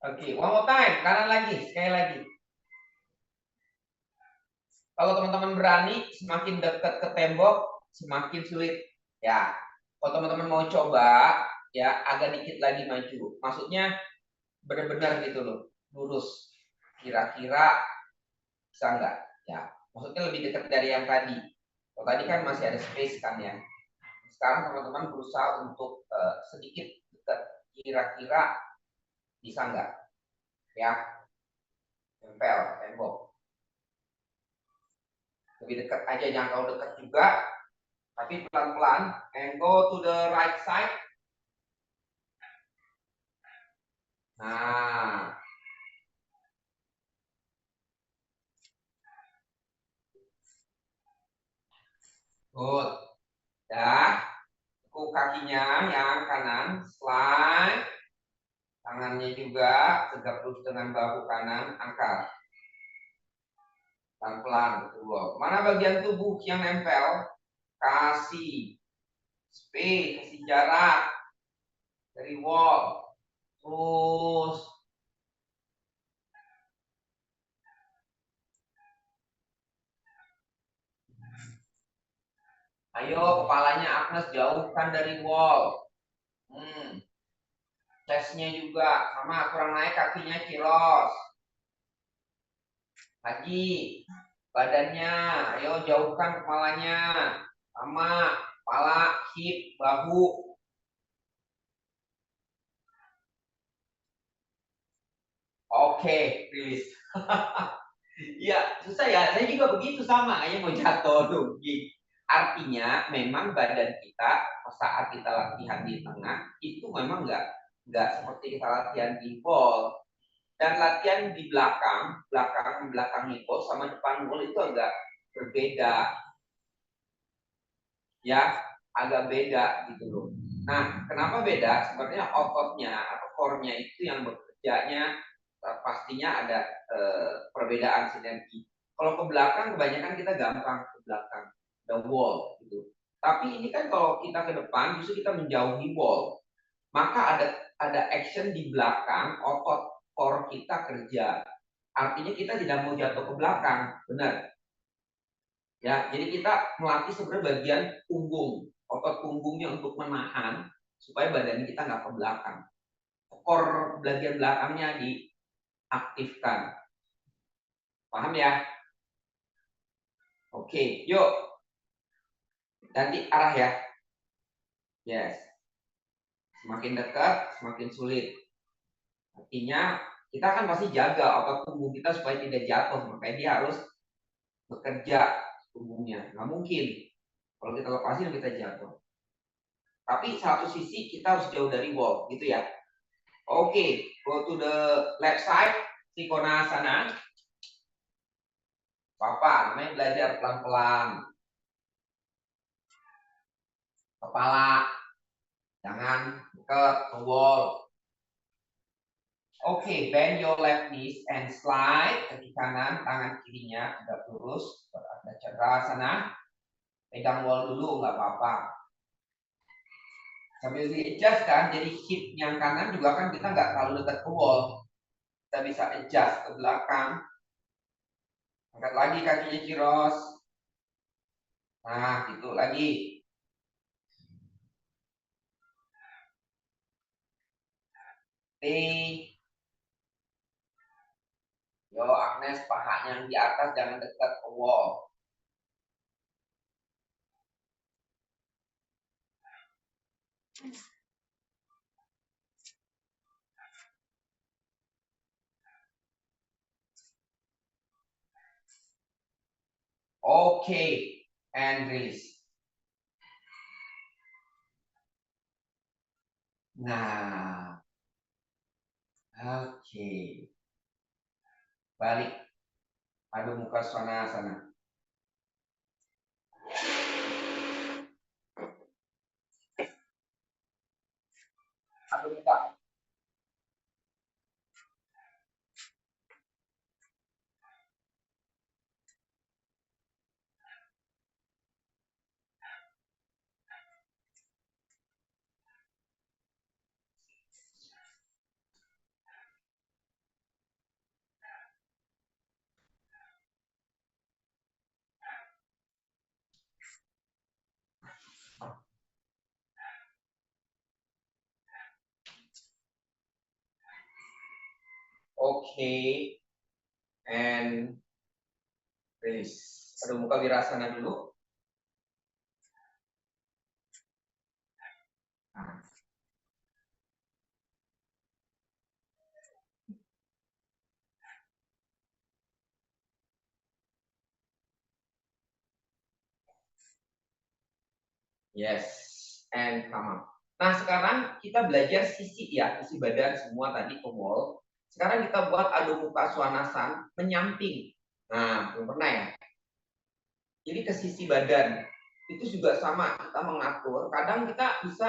Speaker 1: Oke, one more time, kanan lagi, sekali lagi. Kalau teman-teman berani, semakin dekat ke tembok, semakin sulit. Ya, kalau teman-teman mau coba, ya agak dikit lagi maju. Maksudnya benar-benar gitu loh, lurus. Kira-kira bisa nggak? Ya, maksudnya lebih dekat dari yang tadi. Kalau tadi kan masih ada space kan ya. Sekarang teman-teman berusaha untuk sedikit dekat. Kira-kira bisa nggak? Ya, tempel tembok. Lebih dekat aja, jangan terlalu dekat juga. Tapi pelan-pelan. And go to the right side. Nah. Good. Dah. Tekuk kakinya yang kanan. Slide. Tangannya juga tegak lurus dengan bahu kanan. Angkat. Pelan-pelan. Mana bagian tubuh yang nempel? Kasih space, kasih jarak dari wall. Terus ayo kepalanya Agnes jauhkan dari wall. Chestnya juga sama, kurang naik kakinya Ciros. Lagi badannya, ayo jauhkan kepalanya. Sama kepala, hip, bahu. Oke, release. Ya, susah ya. Saya juga begitu sama, kayaknya mau jatuh rugi. Artinya memang badan kita saat kita latihan di tengah itu memang nggak seperti kita latihan di wall. Dan latihan di belakang wall sama depan wall itu agak berbeda. Ya, agak beda gitu loh. Nah, kenapa beda? Sebenarnya ototnya atau core-nya itu yang bekerjanya pastinya ada perbedaan sinergi. Kalau ke belakang kebanyakan kita gampang ke belakang, the wall gitu. Tapi ini kan kalau kita ke depan justru kita menjauhi wall. Maka ada action di belakang, otot core kita kerja. Artinya kita tidak mau jatuh ke belakang, benar. Ya, jadi kita melatih sebenarnya bagian punggung, otot punggungnya untuk menahan supaya badan kita nggak ke belakang. Core bagian belakangnya diaktifkan. Paham ya? Oke, yuk. Ganti arah ya. Yes. Semakin dekat, semakin sulit. Artinya kita kan pasti jaga otot punggung kita supaya tidak jatuh, makanya dia harus bekerja punggungnya. Nggak mungkin kalau kita lepasin kita jatuh. Tapi satu sisi kita harus jauh dari wall, gitu ya. Oke, go to the left side, Trikonasana. Papa, namanya belajar pelan-pelan. Kepala, jangan dekat ke wall. Oke, bend your left knees and slide kaki kanan, tangan kirinya tegak lurus, berada Chakrasana. Pegang wall dulu, nggak apa-apa. Sambil di-adjust kan, jadi hip yang kanan juga kan kita nggak terlalu dekat ke wall. Kita bisa adjust ke belakang. Angkat lagi kakinya Chiros. Nah, gitu lagi. Yo Agnes, pahanya yang di atas jangan dekat ke wall. Oke, and release. Nah, oke. Balik. Adho Mukha Svanasana. Adho Mukha. Oke, and release. Adho Mukha Virasana dulu. Nah. Yes, and come up. Nah, sekarang kita belajar sisi ya, sisi badan semua tadi ke wall. Sekarang kita buat Adho Mukha Svanasana menyamping. Nah, belum pernah ya? Jadi ke sisi badan itu juga sama, kita mengatur. Kadang kita bisa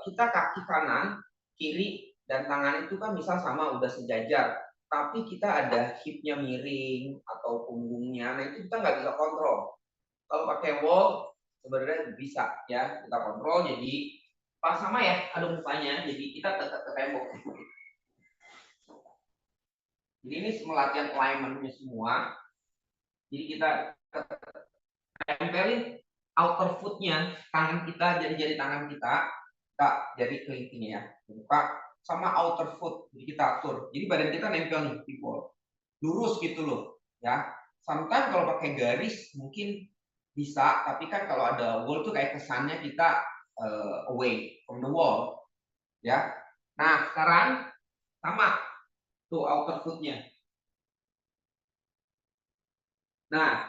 Speaker 1: kita kaki kanan, kiri dan tangan itu kan bisa sama udah sejajar, tapi kita ada hipnya miring atau punggungnya, nah itu kita nggak bisa kontrol. Kalau pakai wall sebenarnya bisa ya kita kontrol, jadi pas sama ya aduk mukanya, jadi kita tetap ke tembok. Jadi ini melatihan alignment-nya semua. Jadi kita tempelin outer foot-nya, tangan kita, jari-jari tangan kita jadi kelingkingnya ya, buka sama outer foot, jadi kita atur. Jadi badan kita nempel nih di wall, lurus gitu loh ya. Sometimes kalau pakai garis mungkin bisa, tapi kan kalau ada wall tuh kayak kesannya kita away from the wall ya. Nah sekarang sama tuh outer foot-nya. Nah,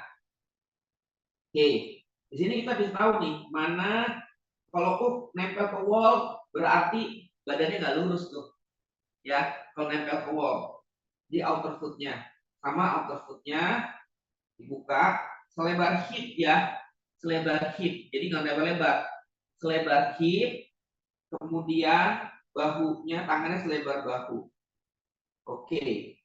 Speaker 1: oke, di sini kita bisa tahu nih mana kalau kok nempel ke wall berarti badannya nggak lurus tuh, ya. Kalau nempel ke wall di outer foot-nya, sama outer foot-nya dibuka selebar hip ya, selebar hip. Jadi nggak lebar-lebar. selebar hip, kemudian bahunya, tangannya selebar bahu. Oke.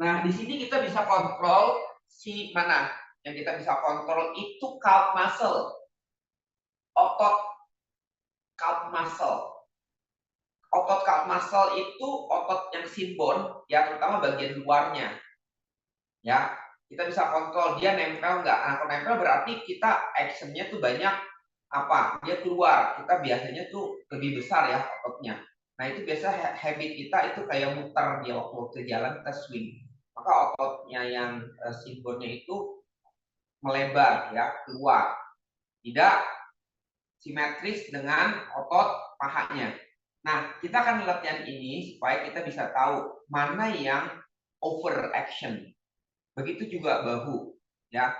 Speaker 1: Nah, di sini kita bisa kontrol si mana? Yang kita bisa kontrol itu calf muscle. Otot calf muscle. Otot calf muscle itu otot yang shin bone, ya terutama bagian luarnya. Ya, kita bisa kontrol dia nempel nggak. Nah, kalau nempel berarti kita actionnya tuh banyak apa? Dia keluar. Kita biasanya tuh lebih besar ya ototnya. Nah, itu biasa habit kita itu kayak muter dia waktu jalan kita swing. Maka ototnya yang shin bone-nya itu melebar ya, keluar. Tidak simetris dengan otot pahanya. Nah, kita akan latihan ini supaya kita bisa tahu mana yang over action. Begitu juga bahu, ya.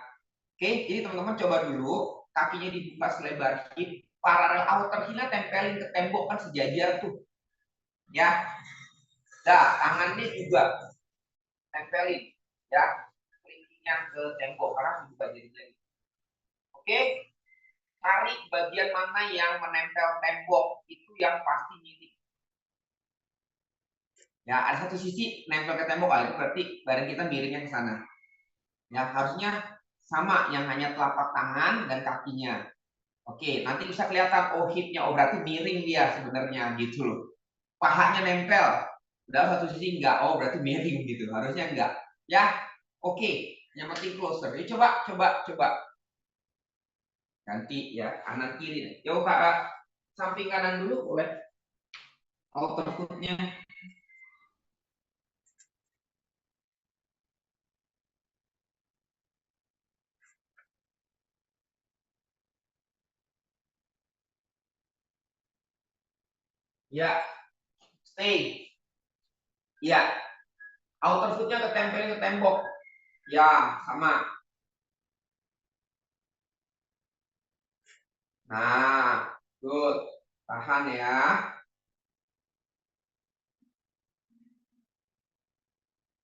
Speaker 1: Oke, jadi teman-teman coba dulu kakinya dibuka selebar hip, paralel outer heel tempelin ke tembok kan sejajar tuh. Ya. Nah, tangannya juga tempelin, ya. Kelingkingnya ke tembok karena dibuka jadi. Oke. Cari bagian mana yang menempel tembok, itu yang pasti miring. Ya, ada satu sisi nempel ke tembok, itu berarti badan kita miringnya ke sana. Ya, harusnya sama, yang hanya telapak tangan dan kakinya. Oke, nanti bisa kelihatan, oh hipnya, oh berarti miring dia sebenarnya gitu loh. Pahanya nempel, udah satu sisi enggak, oh berarti miring gitu, harusnya enggak. Ya, oke, yang penting closer. Jadi coba. Ganti ya, kanan kiri. Coba samping kanan dulu boleh. Outer foot-nya. Ya, stay. Ya, outer foot-nya ketempelin ke tembok. Ya, sama. Nah, good. Tahan ya.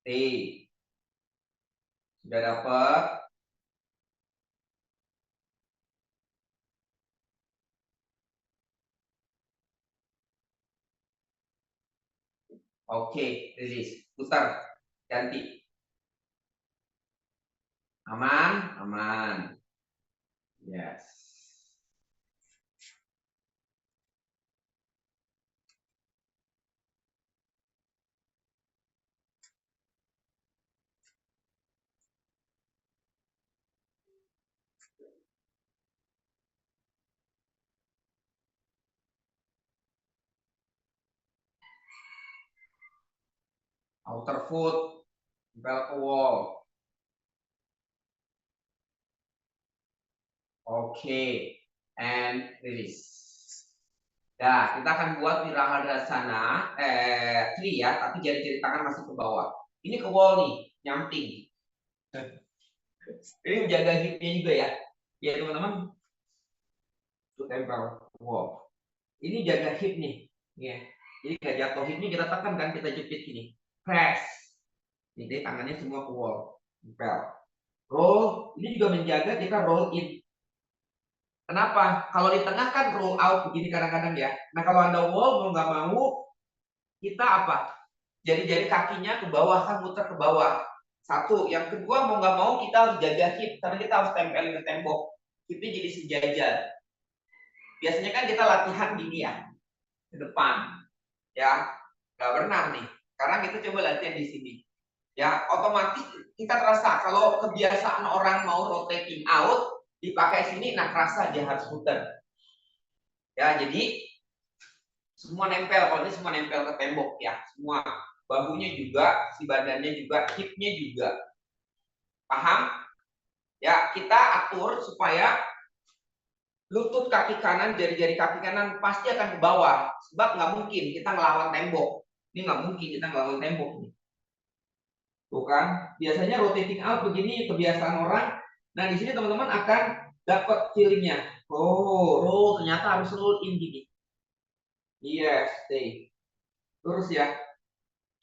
Speaker 1: Stay. Sudah dapat? Oke, release. Putar. Ganti. Aman. Yes. Outer foot. Tempel ke wall. Oke. And release. Nah, kita akan buat Virahadasana, tree ya, tapi jari-jari tangan masih ke bawah. Ini ke wall nih, nyamping. Ini menjaga hipnya juga ya. Ya teman-teman. Itu tempel ke wall. Ini jaga hip nih. Ya. Jadi nggak jatuh hipnya kita tekan kan, kita jepit gini. Press. Jadi tangannya semua ke wall. Tempel. Roll. Ini juga menjaga kita roll in. Kenapa? Kalau di tengah kan roll out begini kadang-kadang ya. Nah kalau ada wall mau nggak mau kita apa? Jari-jari kakinya ke bawah kan muter ke bawah. Satu. Yang kedua mau nggak mau kita harus jaga hip karena kita harus tempelin ke tembok. Hipnya jadi sejajar. Biasanya kan kita latihan gini ya ke depan. Ya nggak benar nih. Sekarang kita coba latihan di sini. Ya otomatis kita terasa kalau kebiasaan orang mau rotating out dipakai sini, nah kerasa dia harus muter. Ya, jadi semua nempel, kalau ini semua nempel ke tembok ya, semua bahunya juga, si badannya juga, hipnya juga. Paham? Ya, kita atur supaya lutut kaki kanan, jari-jari kaki kanan pasti akan ke bawah, sebab nggak mungkin kita ngelawan tembok. Ini nggak mungkin kita ngelawan tembok nih. Tuh kan, biasanya rotating out begini kebiasaan orang. Nah, di sini teman-teman akan dapat feelingnya. Oh, roll ternyata harus roll in gini. Yes, stay. Terus ya.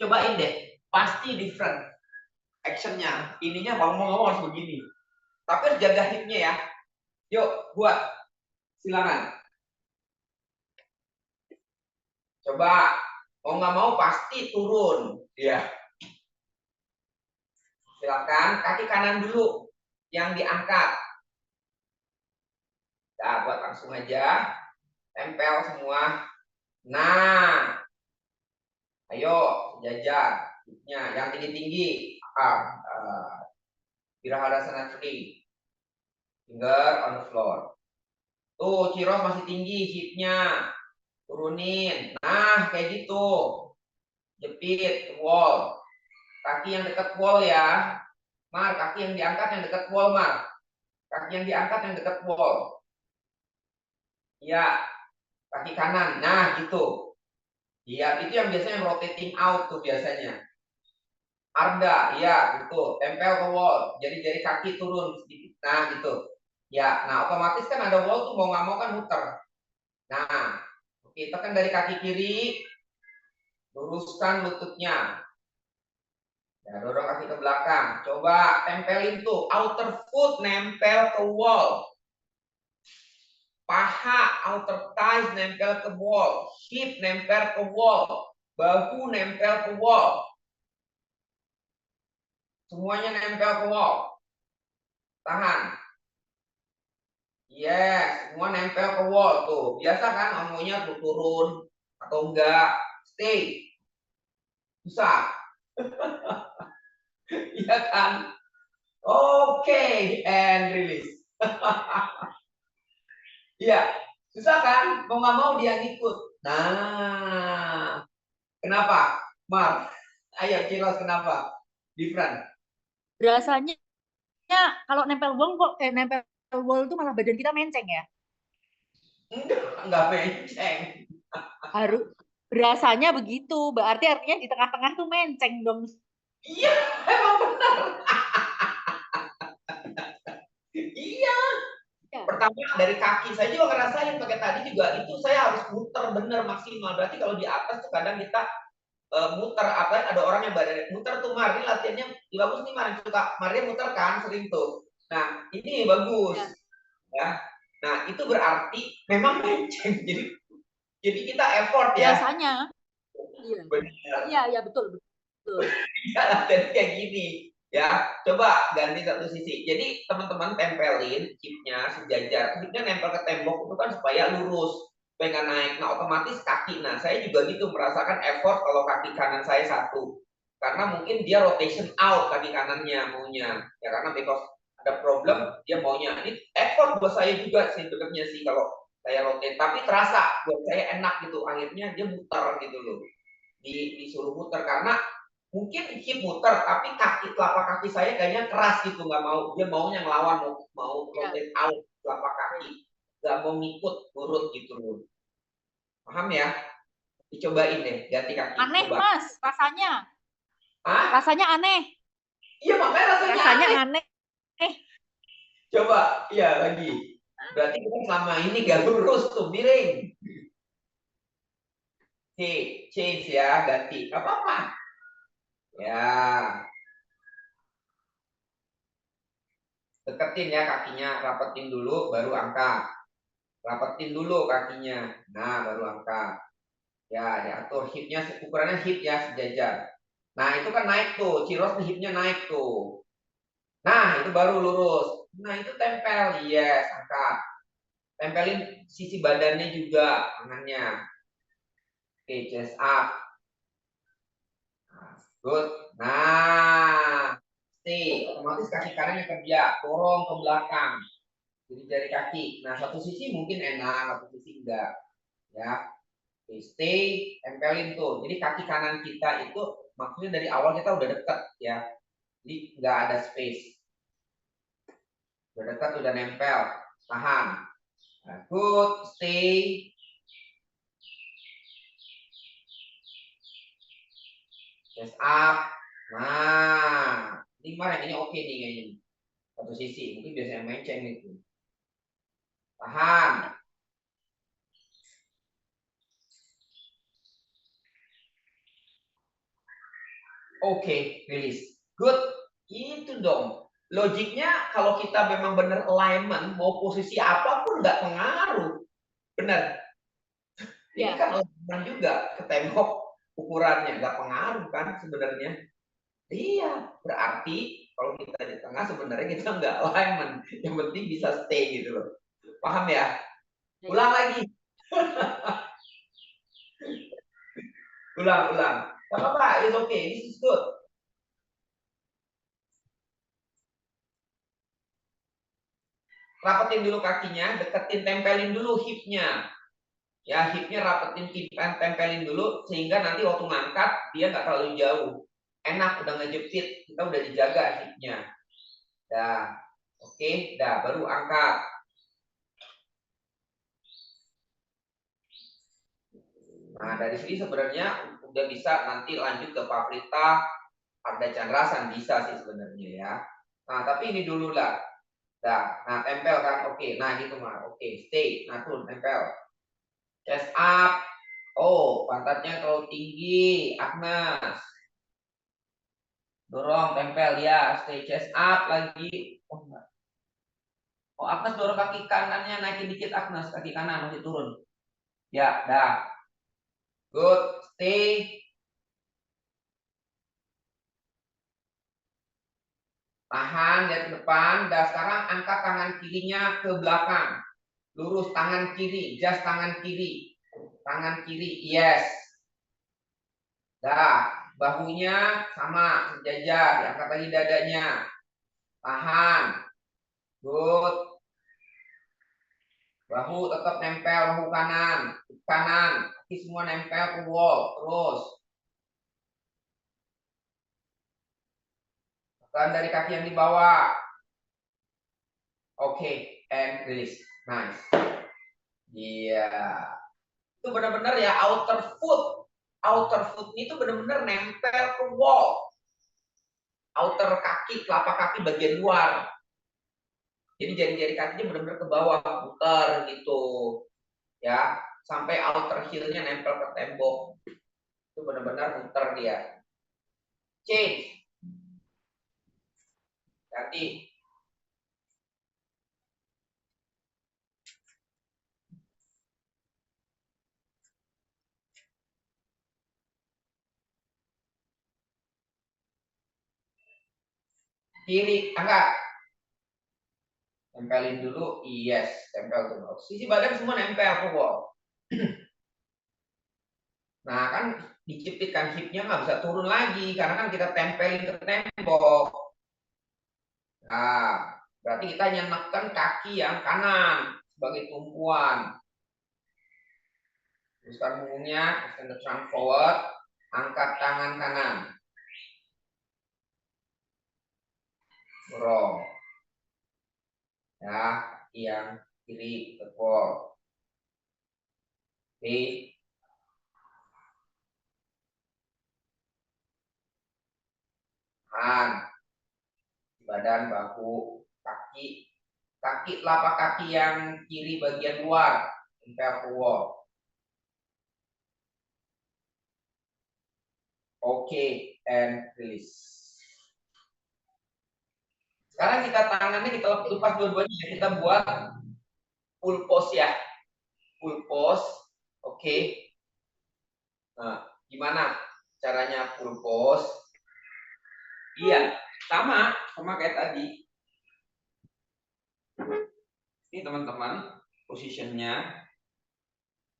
Speaker 1: Cobain deh. Pasti different actionnya. Ininya ngomong-ngomong harus begini. Tapi harus jaga hipnya ya. Yuk, buat. Silakan. Coba, mau nggak mau pasti turun. Ya, silakan. Kaki kanan dulu yang diangkat. Nah, buat langsung aja. Tempel semua. Nah, ayo sejajar. Yang tinggi-tinggi. Virahadasana free. Finger on the floor. Tuh, Ciros masih tinggi hipnya. Turunin. Nah, kayak gitu. Jepit ke wall. Kaki yang dekat wall ya. Mar, kaki yang diangkat yang dekat wall, Mar. Kaki yang diangkat yang dekat wall. Ya, kaki kanan. Nah, gitu. Iya, itu yang biasanya rotating out tuh biasanya. Arda, iya, gitu. Tempel ke wall. Jadi jari kaki turun sedikit. Nah, gitu. Ya, nah otomatis kan ada wall tuh mau nggak mau kan muter. Nah, kita kan dari kaki kiri, luruskan lututnya. Ya, dorong kaki ke belakang. Coba tempelin tuh. Outer foot nempel ke wall. Paha, outer thighs nempel ke wall. Hip nempel ke wall. Bahu nempel ke wall. Semuanya nempel ke wall. Tahan. Yes, semua nempel ke wall tuh. Biasa kan maunya tuh turun atau enggak. Stay. Susah. Iya kan? Oke, and release. Iya, susah kan? Mau nggak mau dia ngikut. Nah, kenapa? Mar, ayo Cilos kenapa? Different.
Speaker 3: Rasanya kalau nempel wall kok nempel wall itu malah badan kita menceng ya.
Speaker 1: Enggak menceng.
Speaker 3: Harus berasanya begitu. Berarti artinya di tengah-tengah tuh menceng dong.
Speaker 1: Iya, emang benar. Iya.
Speaker 3: Ya.
Speaker 1: Pertama dari kaki saya juga ngerasain pakai tadi juga itu saya harus muter bener maksimal. Berarti kalau di atas tuh kadang kita muter apa ada orang yang badannya muter tuh Mar, ini latihannya bagus nih Mar, suka Maria muter kan sering tuh. Nah, ini bagus. Ya. Nah, itu berarti memang menceng. Jadi kita effort ya.
Speaker 3: Biasanya. Iya.
Speaker 1: Benar.
Speaker 3: Iya, betul.
Speaker 1: Ya, jadi kayak gini. Ya, coba ganti satu sisi. Jadi teman-teman tempelin hipnya sejajar. Hipnya nempel ke tembok itu kan supaya lurus, supaya nggak naik. Nah, otomatis kaki. Nah, saya juga gitu merasakan effort kalau kaki kanan saya satu. Karena mungkin dia rotation out kaki kanannya maunya. Ya karena because ada problem dia maunya. Ini effort buat saya juga sih sebenarnya sih kalau saya rotate. Tapi terasa buat saya enak gitu. Akhirnya dia muter gitu loh. Disuruh muter karena mungkin hip muter tapi telapak kaki saya kayaknya keras gitu nggak mau dia maunya ngelawan mau rotate out telapak kaki nggak mau ngikut urut gitu loh. Paham ya? Dicobain deh ganti kaki.
Speaker 3: Aneh
Speaker 1: coba.
Speaker 3: Mas rasanya.
Speaker 1: Hah?
Speaker 3: Rasanya aneh.
Speaker 1: Iya makanya rasanya
Speaker 3: aneh.
Speaker 1: Coba iya lagi. Berarti kita selama ini gak lurus tuh miring. Change ya ganti nggak apa-apa ya. Deketin ya kakinya, rapetin dulu baru angkat. Rapetin dulu kakinya. Nah, baru angkat. Ya, diatur hipnya, ukurannya hip ya sejajar. Nah, itu kan naik tuh. Ciros hipnya naik tuh. Nah, itu baru lurus. Nah, itu tempel. Yes, angkat. Tempelin sisi badannya juga, tangannya. Oke, chest up. Nah, good. Nah, stay. Otomatis kaki kanannya kerja. Dorong ke belakang. Jadi jari kaki. Nah, satu sisi mungkin enak, satu sisi enggak. Ya, stay, tempelin tuh. Jadi kaki kanan kita itu maksudnya dari awal kita udah dekat ya. Jadi nggak ada space. Udah dekat, udah nempel. Tahan. Nah, good, stay. Chest up. Nah, ini kemarin ini oke nih kayaknya. Satu sisi, mungkin biasanya menceng itu. Tahan. Oke, release. Good. Itu dong. logiknya kalau kita memang benar alignment, mau posisi apapun nggak pengaruh. Benar. Ini
Speaker 3: Ya.
Speaker 1: kan alignment juga ke tembok ukurannya, nggak pengaruh kan sebenarnya. Iya, berarti kalau kita di tengah sebenarnya kita nggak alignment. Yang penting bisa stay gitu loh. Paham ya? Ulang lagi. Ulang. Gak apa-apa, it's okay, this is good. Rapetin dulu kakinya, deketin, tempelin dulu hipnya. Ya, hipnya rapetin, tempelin dulu, sehingga nanti waktu ngangkat, dia nggak terlalu jauh. Enak, udah ngejepit, kita udah dijaga hipnya. Dah, oke, dah, baru angkat. Nah, dari sini sebenarnya udah bisa nanti lanjut ke Paprita, Arda Chandrasan, bisa sih sebenarnya ya. Nah, tapi ini dulu lah. Nah, tempel kan, oke. Nah, gitu mah, oke. Stay, nah tuh, tempel. Chest up. Oh, pantatnya terlalu tinggi, Agnes. Dorong, tempel ya. Stay chest up lagi. Oh, enggak. Oh, Agnes dorong kaki kanannya, naikin dikit Agnes. Kaki kanan masih turun. Ya, dah. Good, stay. Tahan, lihat ke depan. Dan sekarang angkat tangan kirinya ke belakang. Lurus tangan kiri, just tangan kiri. Tangan kiri, yes. Dah, bahunya sama, sejajar. Diangkat lagi dadanya. Tahan. Good. Bahu tetap nempel, bahu kanan. Kanan, kaki semua nempel ke wall. Terus. Tekan dari kaki yang di bawah. Oke, and release. Nice. Iya. Itu benar-benar ya outer foot. Outer foot itu benar-benar nempel ke wall. Outer kaki, telapak kaki bagian luar. Jadi jari-jari kakinya benar-benar ke bawah, putar gitu. Ya, sampai outer heel-nya nempel ke tembok. Itu benar-benar putar dia. Change. Ganti. Kiri, angkat. Tempelin dulu, yes, tempel dulu. Sisi badan semua nempel ke wall. Nah, kan dijepitkan hipnya nggak bisa turun lagi, karena kan kita tempelin ke tembok. Nah, berarti kita nyenekkan kaki yang kanan sebagai tumpuan. Teruskan punggungnya, extend the trunk forward, angkat tangan kanan. Dorong. Ya, kaki yang kiri ke wall. Oke. Tahan. Badan, bahu, kaki. Kaki, telapak kaki yang kiri bagian luar. Nempel ke wall. Oke, and release. Sekarang kita tangannya kita lepas dua-duanya. Kita buat full pose ya. Full pose. Oke. Nah, gimana caranya full pose? Iya, sama kayak tadi. Ini teman-teman, posisinya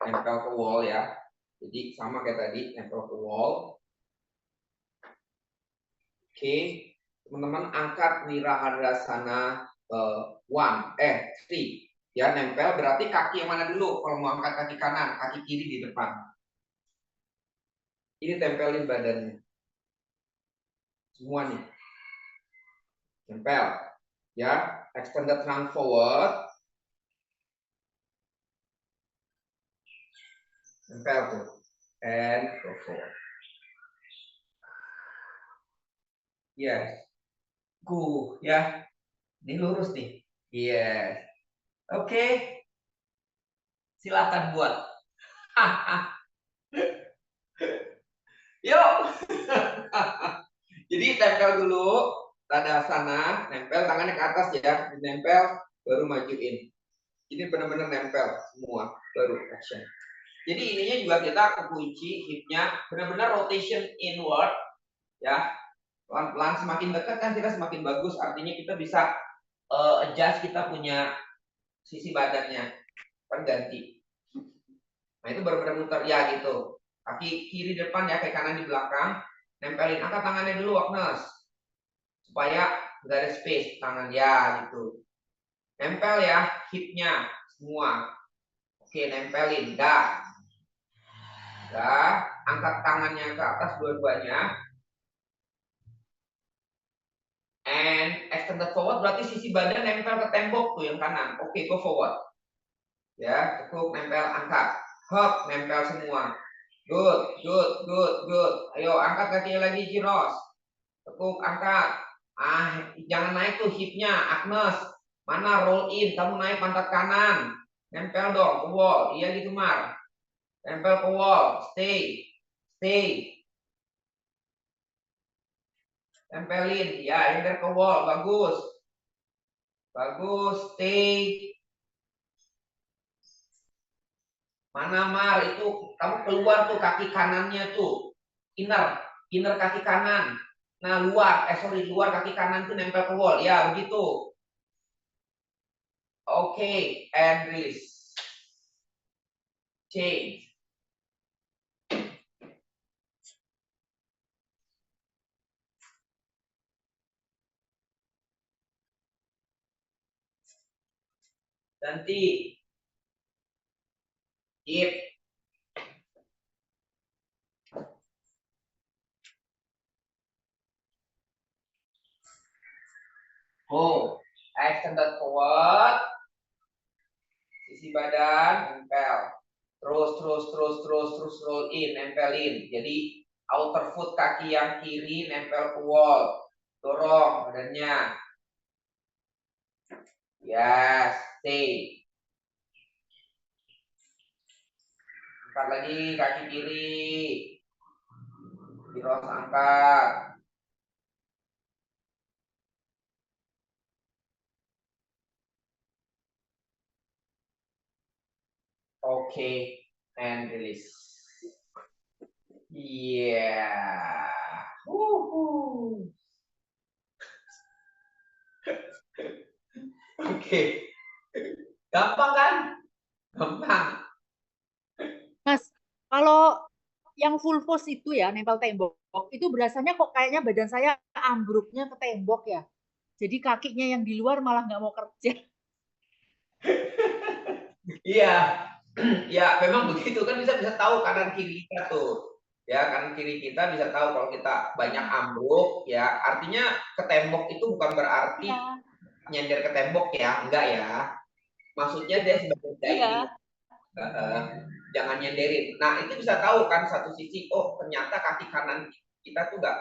Speaker 1: nempel ke wall ya. Jadi sama kayak tadi, nempel ke wall. Oke, teman-teman angkat Wirahadrasana 3. Ya, nempel berarti kaki yang mana dulu? Kalau mau angkat kaki kanan, kaki kiri di depan. Ini tempelin badannya. Semua nih. Nempel. Ya, extended trunk forward. Nempel tuh. And go forward. Yes. Go, ya. Ini lurus nih. Yes. Oke. Silakan buat. Yuk. Jadi tempel dulu. dada sana, nempel tangannya ke atas ya, nempel baru majuin. Jadi benar-benar nempel semua, baru action. Jadi ininya juga kita kekunci hipnya, benar-benar rotation inward ya. Pelan-pelan semakin dekat kan kita semakin bagus, artinya kita bisa adjust kita punya sisi badannya, kan ganti. Nah itu benar-benar muter ya gitu. Kaki kiri depan ya, kaki kanan di belakang, nempelin. Angkat tangannya dulu, Agnes, supaya nggak ada space tangan ya gitu. Nempel ya hipnya semua. Oke, nempelin. Dah. Angkat tangannya ke atas dua-duanya. And extended forward berarti sisi badan nempel ke tembok tuh yang kanan. Oke, go forward. Ya, tekuk, nempel, angkat. Hop, nempel semua. Good, good, good, good. Ayo, angkat kakinya lagi, Jiros. Tekuk, angkat. Jangan naik tuh hipnya, Agnes. Mana roll in, kamu naik pantat kanan. Nempel dong ke wall. Iya gitu, Mar. Nempel ke wall. Stay. Stay. Tempelin. Ya, enter ke wall. Bagus. Bagus. Stay. Mana Mar? Itu kamu keluar tuh kaki kanannya tuh. Inner kaki kanan. Nah, luar kaki kanan tuh nempel ke wall. Ya, begitu. Oke, and release. Change. Ganti. Hip. Go. Extended forward. Sisi badan nempel. Terus roll in, nempelin. Jadi outer foot kaki yang kiri nempel ke wall. Dorong badannya. Yes, stay. Angkat lagi kaki kiri. Terus angkat. Oke, and release. Yeah. Oke. Gampang kan? Gampang.
Speaker 3: Mas, kalau yang full pose itu ya, nempel tembok, itu berasanya kok kayaknya badan saya ambruknya ke tembok ya. Jadi kakinya yang di luar malah nggak mau kerja.
Speaker 1: Iya. Ya, memang begitu kan bisa tahu kanan kiri kita tuh. Ya, kanan kiri kita bisa tahu kalau kita banyak ambruk ya. Artinya ke tembok itu bukan berarti
Speaker 3: Iya.
Speaker 1: nyender ke tembok ya, enggak ya. Maksudnya dia sebagai guiding. Jangan nyenderin. Nah, itu bisa tahu kan satu sisi, oh ternyata kaki kanan kita tuh enggak,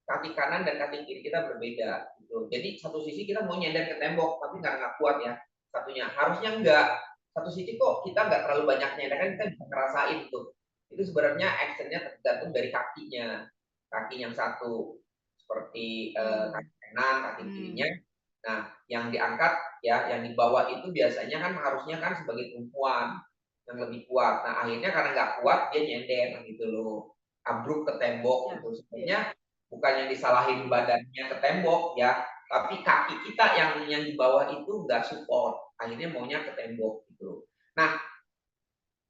Speaker 1: kaki kanan dan kaki kiri kita berbeda gitu. Jadi satu sisi kita mau nyender ke tembok tapi nggak kuat ya satunya. Harusnya enggak. Satu sisi kok kita nggak terlalu banyak nyender kan kita bisa ngerasain tuh. Itu sebenarnya actionnya tergantung dari kakinya. Kaki yang satu seperti kaki kanan, kaki kirinya. Nah, yang diangkat ya, yang dibawa itu biasanya kan harusnya kan sebagai tumpuan yang lebih kuat. Nah, akhirnya karena nggak kuat dia nyender gitu loh, ambruk ke tembok gitu. Sebenarnya bukan yang disalahin badannya ke tembok ya, tapi kaki kita yang di bawah itu nggak support, akhirnya maunya ke tembok gitu. Nah,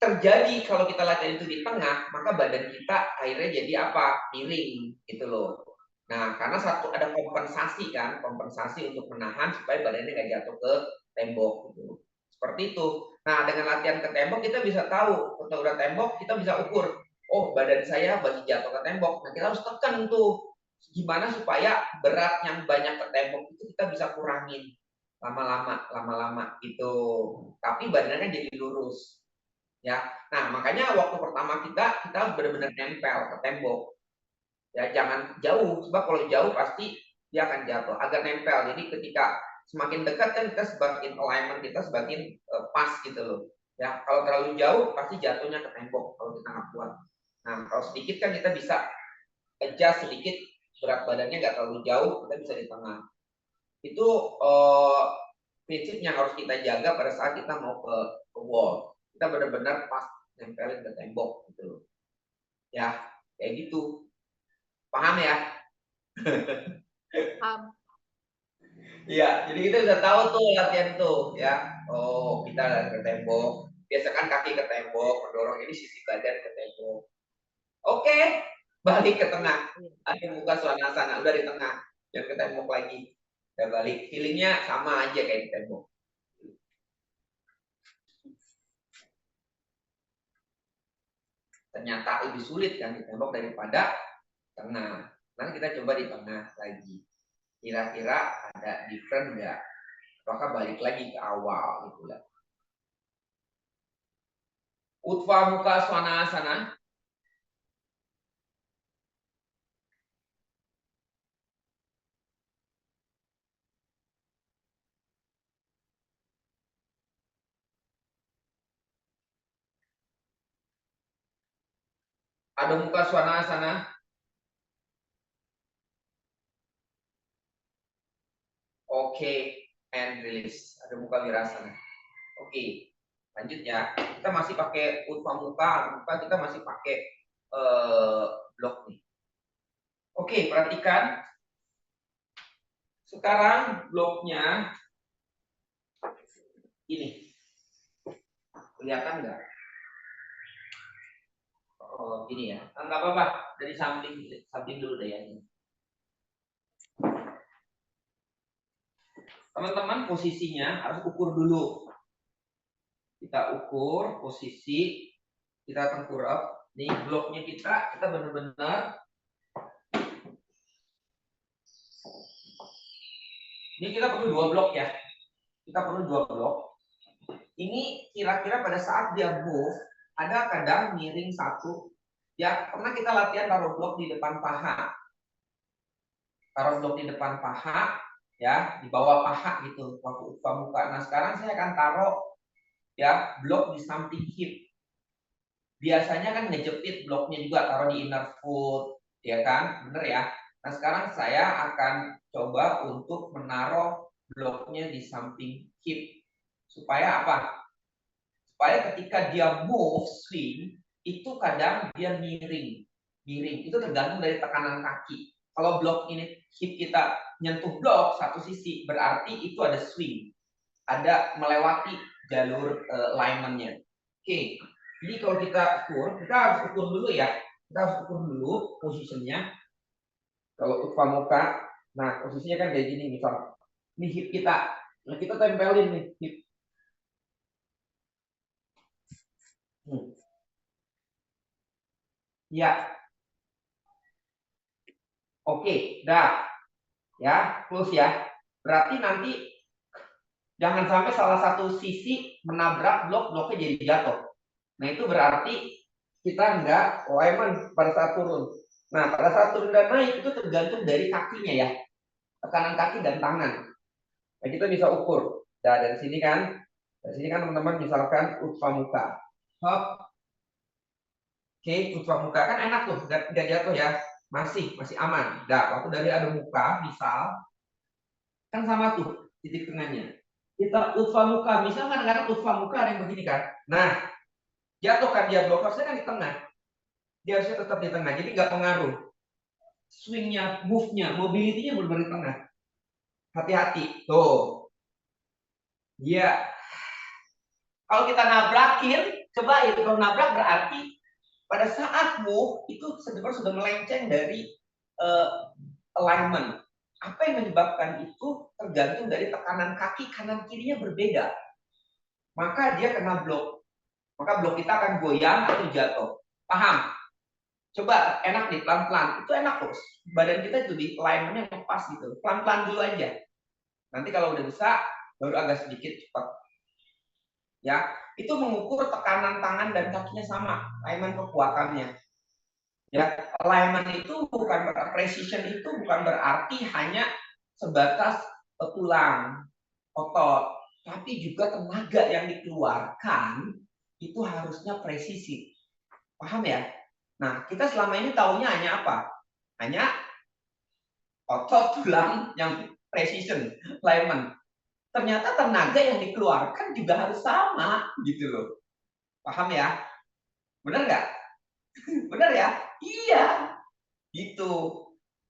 Speaker 1: terjadi kalau kita latihan itu di tengah, maka badan kita akhirnya jadi apa? Miring gitu loh. Nah, karena satu ada kompensasi kan, kompensasi untuk menahan supaya badannya nggak jatuh ke tembok gitu. Seperti itu. Nah, dengan latihan ke tembok kita bisa tahu, kalau udah tembok kita bisa ukur, oh badan saya masih jatuh ke tembok. Nah, kita harus tekan tuh gimana supaya berat yang banyak ke tembok itu kita bisa kurangin lama-lama gitu. Tapi badannya jadi lurus. Ya. Nah, makanya waktu pertama kita harus benar-benar nempel ke tembok. Ya, jangan jauh, sebab kalau jauh pasti dia akan jatuh. Agak nempel. Jadi ketika semakin dekat kan kita semakin alignment kita semakin pas gitu loh. Ya, kalau terlalu jauh pasti jatuhnya ke tembok kalau kita nggak kuat. Nah, kalau sedikit kan kita bisa adjust sedikit berat badannya nggak terlalu jauh, kita bisa di tengah. Itu prinsip yang harus kita jaga pada saat kita mau ke wall. Kita benar-benar pas nempelin ke tembok gitu. Ya, kayak gitu. Paham ya? Iya, jadi kita bisa tahu tuh latihan tuh ya. Oh, kita lari ke tembok. Biasakan kaki ke tembok, mendorong ini sisi badan ke tembok. Oke, balik ke tengah. Ada muka suasana, udah di tengah. Jangan ke tembok lagi. Udah balik. Feelingnya sama aja kayak di tembok. Ternyata lebih sulit kan di tembok daripada tengah. Nanti kita coba di tengah lagi. Kira-kira ada different nggak? Apakah balik lagi ke awal gitu ya? Utva Mukha Svanasana. Adho Mukha Svanasana. Oke, and release. Adho Mukha Virasana. Oke, lanjut ya. Kita masih pakai Utva Mukha, kita masih pakai blok nih. Oke, perhatikan. Sekarang bloknya ini. Kelihatan nggak? Oh, gini ya. Nggak apa-apa. Dari samping dulu deh ya. Teman-teman posisinya harus ukur dulu. Kita ukur posisi, kita tengkurap. Nih bloknya kita benar-benar. Ini kita perlu 2 blok ya. Kita perlu 2 blok. Ini kira-kira pada saat dia move, ada kadang miring satu. Ya, pernah kita latihan taruh blok di depan paha. Taruh blok di depan paha, ya, di bawah paha gitu, waktu Utva Mukha. Nah, sekarang saya akan taruh ya blok di samping hip. Biasanya kan ngejepit bloknya juga, taruh di inner foot, ya kan? Bener ya? Nah, sekarang saya akan coba untuk menaruh bloknya di samping hip. Supaya apa? Supaya ketika dia move, swing, itu kadang dia miring. Miring, itu tergantung dari tekanan kaki. Kalau blok ini, hip kita nyentuh blok satu sisi, berarti itu ada swing. Ada melewati jalur alignment-nya. Oke, jadi kalau kita harus ukur dulu ya. Kita harus ukur dulu posisinya. Kalau Utva Mukha, nah posisinya kan kayak gini misal. Ini hip kita. Nah, kita tempelin nih hip. Ya. Oke, dah. Ya, close ya. Berarti nanti jangan sampai salah satu sisi menabrak bloknya jadi jatuh. Nah, itu berarti kita nggak alignment pada saat turun. Nah, pada saat turun dan naik itu tergantung dari kakinya ya. Tekanan kaki dan tangan. Nah, kita bisa ukur. Nah, dari sini kan teman-teman misalkan Utva Mukha. Hop. Oke, Utva Mukha kan enak tuh, nggak jatuh ya. Masih aman. Nah, waktu dari Adho Mukha misal kan sama tuh titik tengahnya. Kita Utva Mukha, misal kadang-kadang Utva Mukha ada yang begini kan. Nah, jatuh kan dia blok, harusnya kan di tengah. Dia harusnya tetap di tengah, jadi nggak pengaruh. Swingnya, move-nya, mobility-nya benar-benar di tengah. Hati-hati. Tuh. Iya. Kalau kita nabrakin, coba itu kalau nabrak berarti pada saat move itu sebenarnya sudah melenceng dari alignment. Apa yang menyebabkan itu tergantung dari tekanan kaki kanan kirinya berbeda. Maka dia kena blok. Maka blok kita akan goyang atau jatuh. Paham? Coba enak nih, pelan-pelan. Itu enak kok. Badan kita itu di alignment-nya lepas gitu. Pelan-pelan dulu aja. Nanti kalau udah bisa, baru agak sedikit cepat. Ya, itu mengukur tekanan tangan dan kakinya sama. Alignment kekuatannya. Ya, alignment itu bukan precision itu bukan berarti hanya sebatas tulang, otot, tapi juga tenaga yang dikeluarkan itu harusnya presisi. Paham ya? Nah, kita selama ini taunya hanya apa? Hanya otot tulang yang precision alignment. Ternyata tenaga yang dikeluarkan juga harus sama gitu loh. Paham ya? Benar nggak? Benar ya? Iya. Gitu.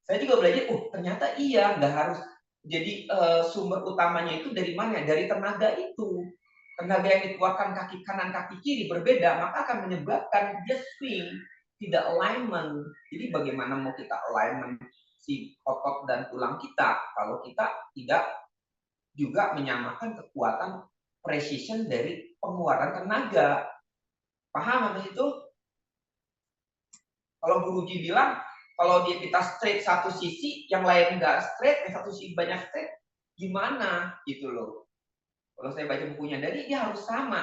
Speaker 1: Saya juga belajar, ternyata iya, nggak harus. Jadi sumber utamanya itu dari mana? Dari tenaga itu. Tenaga yang dikeluarkan kaki kanan, kaki kiri berbeda, maka akan menyebabkan dia swing, tidak alignment. Jadi bagaimana mau kita alignment si otot dan tulang kita kalau kita tidak juga menyamakan kekuatan precision dari pengeluaran tenaga. Paham habis itu? Kalau guruji bilang, kalau dia kita straight satu sisi, yang lain nggak straight, yang satu sisi banyak straight, gimana gitu loh. Kalau saya baca bukunya, jadi dia harus sama.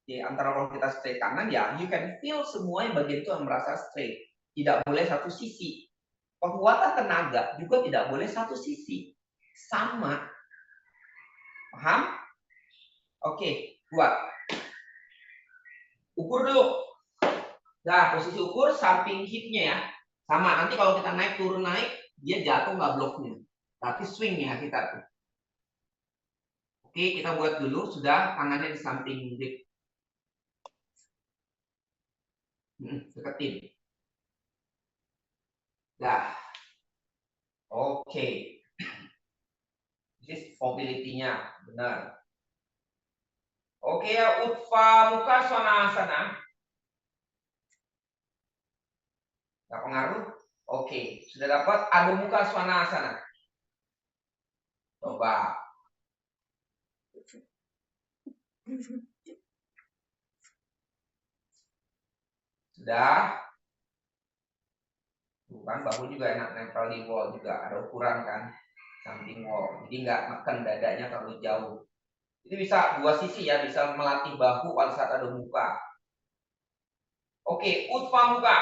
Speaker 1: Di antara kalau kita straight kanan, ya you can feel semua yang bagian itu yang merasa straight. Tidak boleh satu sisi. Penguatan tenaga juga tidak boleh satu sisi. Sama. Paham? Oke, buat. Ukur dulu. Nah, posisi ukur samping hipnya ya. Sama, nanti kalau kita naik turun naik, dia jatuh nggak bloknya. Tapi swing ya kita tuh. Oke, kita buat dulu. Sudah tangannya di samping hip. Deketin. Nah, oke. This mobility-nya benar. Oke ya, Utva Mukha Svanasana. Nggak pengaruh? Oke, sudah dapat Adho Mukha Svanasana. Coba. Sudah. Bukan, bahu juga enak nempel di wall juga. Ada ukuran kan, samping wall. Jadi nggak neken dadanya terlalu jauh. Itu bisa dua sisi ya, bisa melatih bahu pada saat ada muka. Oke, Utva Mukha.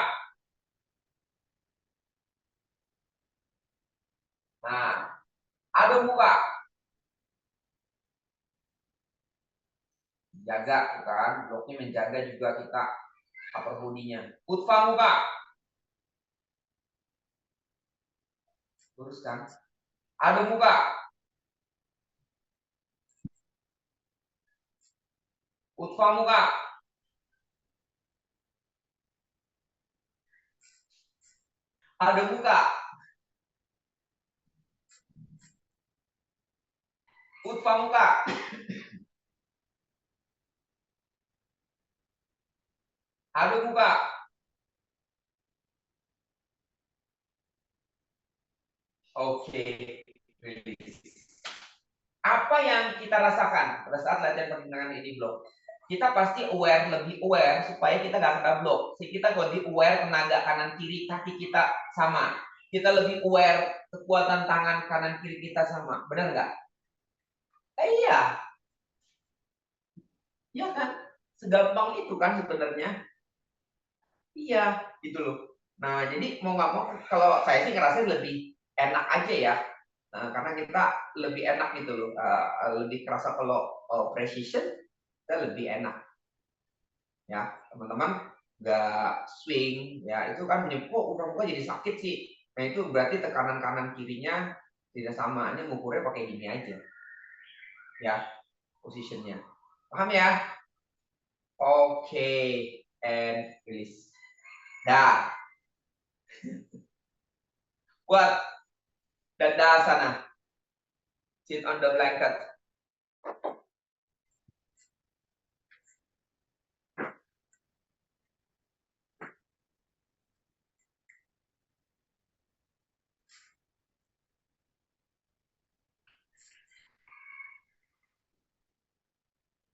Speaker 1: Nah, ada muka. Jaga kan, bloknya menjaga juga kita upper body-nya. Utva Mukha. Luruskan. Adho Mukha. Utva Mukha. Adho Mukha. Utva Mukha. Adho Mukha. Oke. Apa yang kita rasakan pada saat latihan pergerakan ini blok? Kita pasti aware, lebih aware supaya kita nggak kena blok. Kita lebih aware tenaga kanan kiri kaki kita sama. Kita lebih aware kekuatan tangan kanan kiri kita sama. Benar nggak? Iya. Iya kan? Segampang itu kan sebenarnya. Iya, gitu loh. Nah, jadi mau nggak mau, kalau saya sih ngerasa lebih enak aja ya. Nah, karena kita lebih enak gitu loh. Lebih kerasa kalau precision, kita lebih enak. Ya, teman-teman nggak swing, ya itu kan udah jadi sakit sih. Nah, itu berarti tekanan kanan kirinya tidak sama. Ini ngukurnya pakai gini aja. Ya, positionnya. Paham ya? Oke, and release. Dah. Buat Dandasana. Sit on the blanket.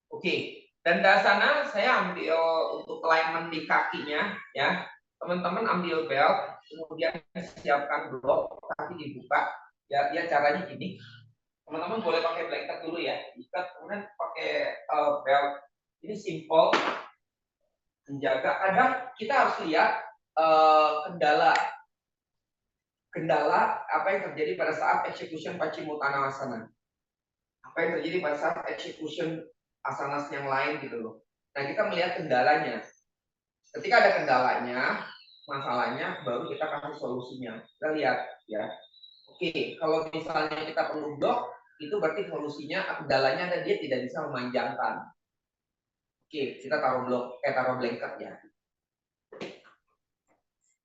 Speaker 1: Oke, Dandasana saya ambil untuk alignment di kakinya ya. Teman-teman ambil belt, kemudian siapkan blok, kaki dibuka. Ya, caranya gini. Teman-teman boleh pakai blanket dulu ya, ikat kemudian pakai belt. Ini simple, menjaga. Kadang kita harus lihat kendala apa yang terjadi pada saat execution Paschimottanasana. Apa yang terjadi pada saat execution asanas yang lain gitu loh. Nah, kita melihat kendalanya. Ketika ada kendalanya, masalahnya, baru kita kasih solusinya. Kita lihat ya. Oke. Oke, kalau misalnya kita perlu blok, itu berarti solusinya kendalanya ada dia tidak bisa memanjangkan. Oke, kita taruh taruh blanket ya.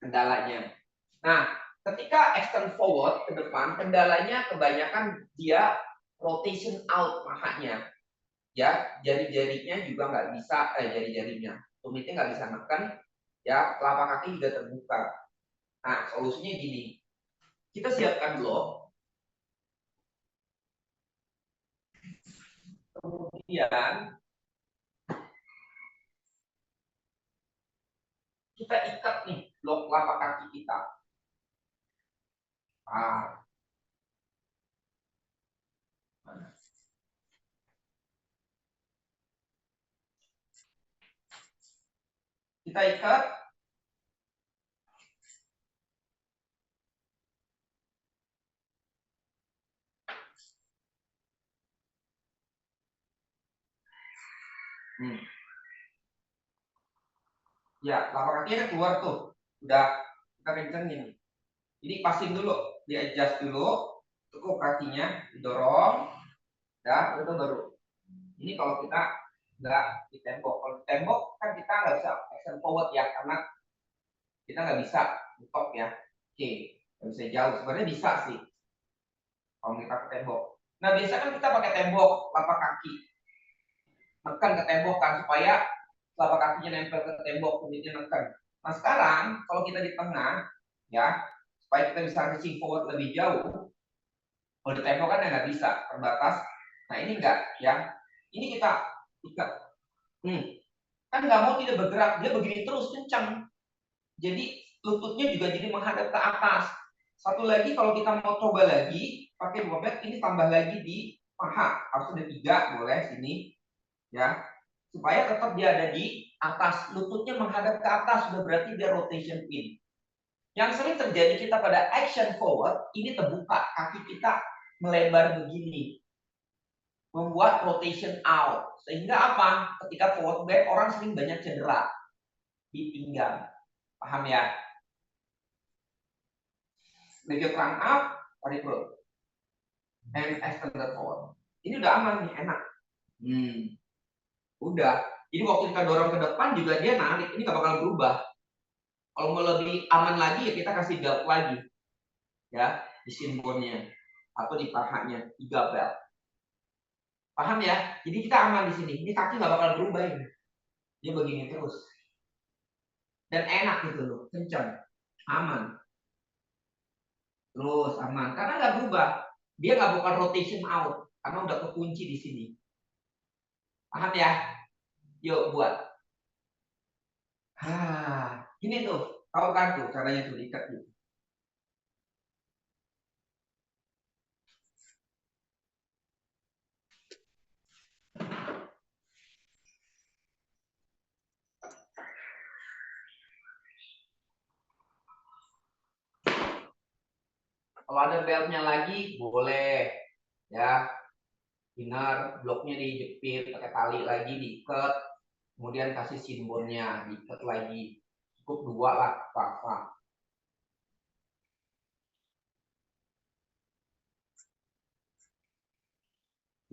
Speaker 1: Kendalanya. Nah, ketika extend forward ke depan, kendalanya kebanyakan dia rotation out pahanya. Ya, jari-jarinya juga nggak bisa, jari-jarinya, tumitnya nggak bisa neken, ya, telapak kaki juga terbuka. Nah, solusinya gini, kita siapkan blok, kemudian kita ikat nih blok telapak kaki kita. Ah, kita ikat. Ya, telapak kakinya kan keluar tuh. Udah kita kencengin. Jadi passing dulu, di adjust dulu, tekuk kakinya, didorong, dan itu baru. Ini kalau kita nggak di tembok. Kalau di tembok kan kita nggak bisa extend forward ya, karena kita nggak bisa mentok ya. Oke, nggak bisa jauh. Sebenarnya bisa sih kalau kita ke tembok. Nah, biasanya kan kita pakai tembok, telapak kaki. Tekan ke tembok kan, supaya telapak kakinya nempel ke tembok, kumitnya neken. Nah, sekarang kalau kita di tengah, ya, supaya kita bisa reaching forward lebih jauh, kalau di tembok kan ya nggak bisa, terbatas. Nah, ini enggak, ya. Ini kita ikat. Kan nggak mau tidak bergerak, dia begini terus kencang. Jadi lututnya juga jadi menghadap ke atas. Satu lagi kalau kita mau coba lagi pakai bobet, ini tambah lagi di paha, harus ada 3, boleh sini, ya, supaya tetap dia ada di atas, lututnya menghadap ke atas, sudah berarti dia rotation in. Yang sering terjadi kita pada action forward, ini terbuka, kaki kita melebar begini, membuat rotation out. Sehingga apa? Ketika forward back, orang sering banyak cedera di pinggang. Paham ya? Leg trunk up, tarik perut. And extended forward. Ini udah aman nih, enak. Udah. Jadi waktu kita dorong ke depan juga dia narik. Ini gak bakal berubah. Kalau mau lebih aman lagi ya kita kasih belt lagi. Ya, di shin bone-nya atau di pahanya 3 belt. Paham ya? Jadi kita aman di sini. Ini kaki nggak bakal berubah ini. Dia begini terus. Dan enak gitu loh, kencang, aman. Terus aman karena nggak berubah. Dia nggak bakal rotation out karena udah kekunci di sini. Paham ya? Yuk buat. Ini tuh, tahu kan tuh caranya tuh diikat gitu. Kalau ada beltnya lagi boleh, ya. Inner bloknya dijepit pakai tali lagi, diikat, kemudian kasih simbolnya, diikat lagi. Cukup 2 lah, apa.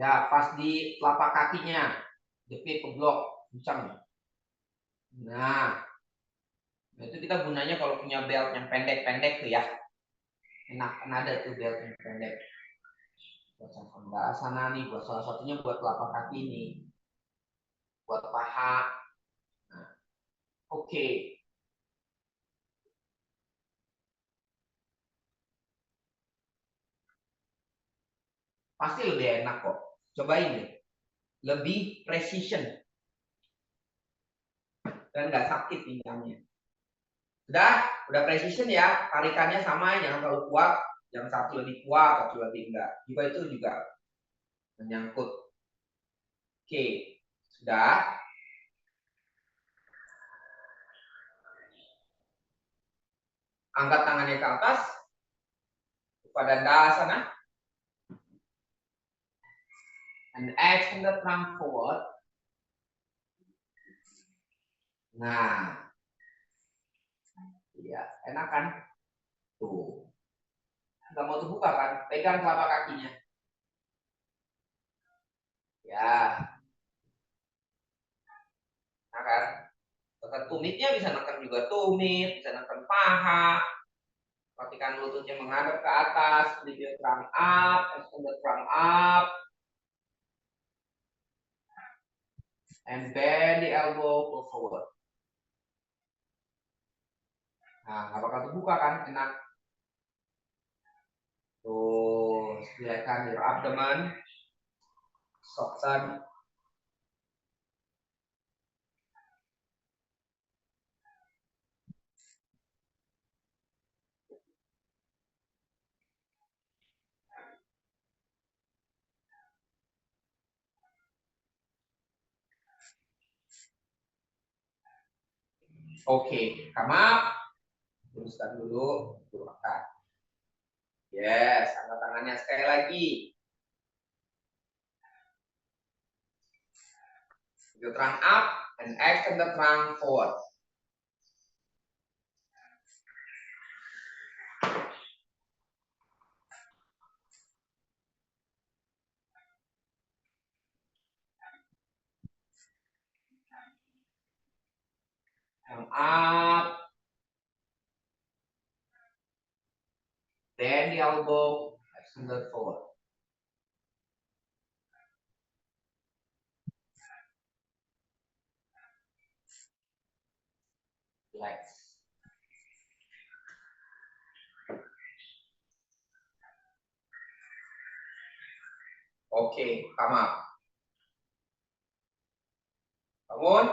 Speaker 1: Ya, pas di telapak kakinya, jepit ke blok, kencang. Nah, itu kita gunanya kalau punya belt yang pendek-pendek tuh ya. Enak, kan ada tuh belt yang pendek. Buat sana nih, buat salah satunya buat telapak kaki nih. Buat paha. Nah, oke. Pasti lebih enak kok. Cobain deh. Lebih precision. Dan nggak sakit pinggangnya. Udah precision ya. Tarikannya sama, jangan terlalu kuat. Yang satu lebih kuat, satu lebih enggak. Juga itu juga menyangkut. Oke, sudah. Angkat tangannya ke atas. Pada dasana. And extend the trunk forward. Nah, ya enak kan? Tuh. nggak mau terbuka kan? Pegang telapak kakinya. Ya, nah kan? Tekan tumitnya bisa neken juga tumit, bisa neken paha. Perhatikan lututnya menghadap ke atas, bibir terang up, extended terang up, and bend the elbow, pull forward. Nah, nggak bakal terbuka kan? Enak. Tuh, silakan your abdomen, soften. Oke, come up. Luruskan dulu, turunkan. Yes, angkat tangannya sekali lagi. You terang up and extend the terang forward. Terang up. Bend the elbow, extend the forward. Relax. Oke, come up. Bangun.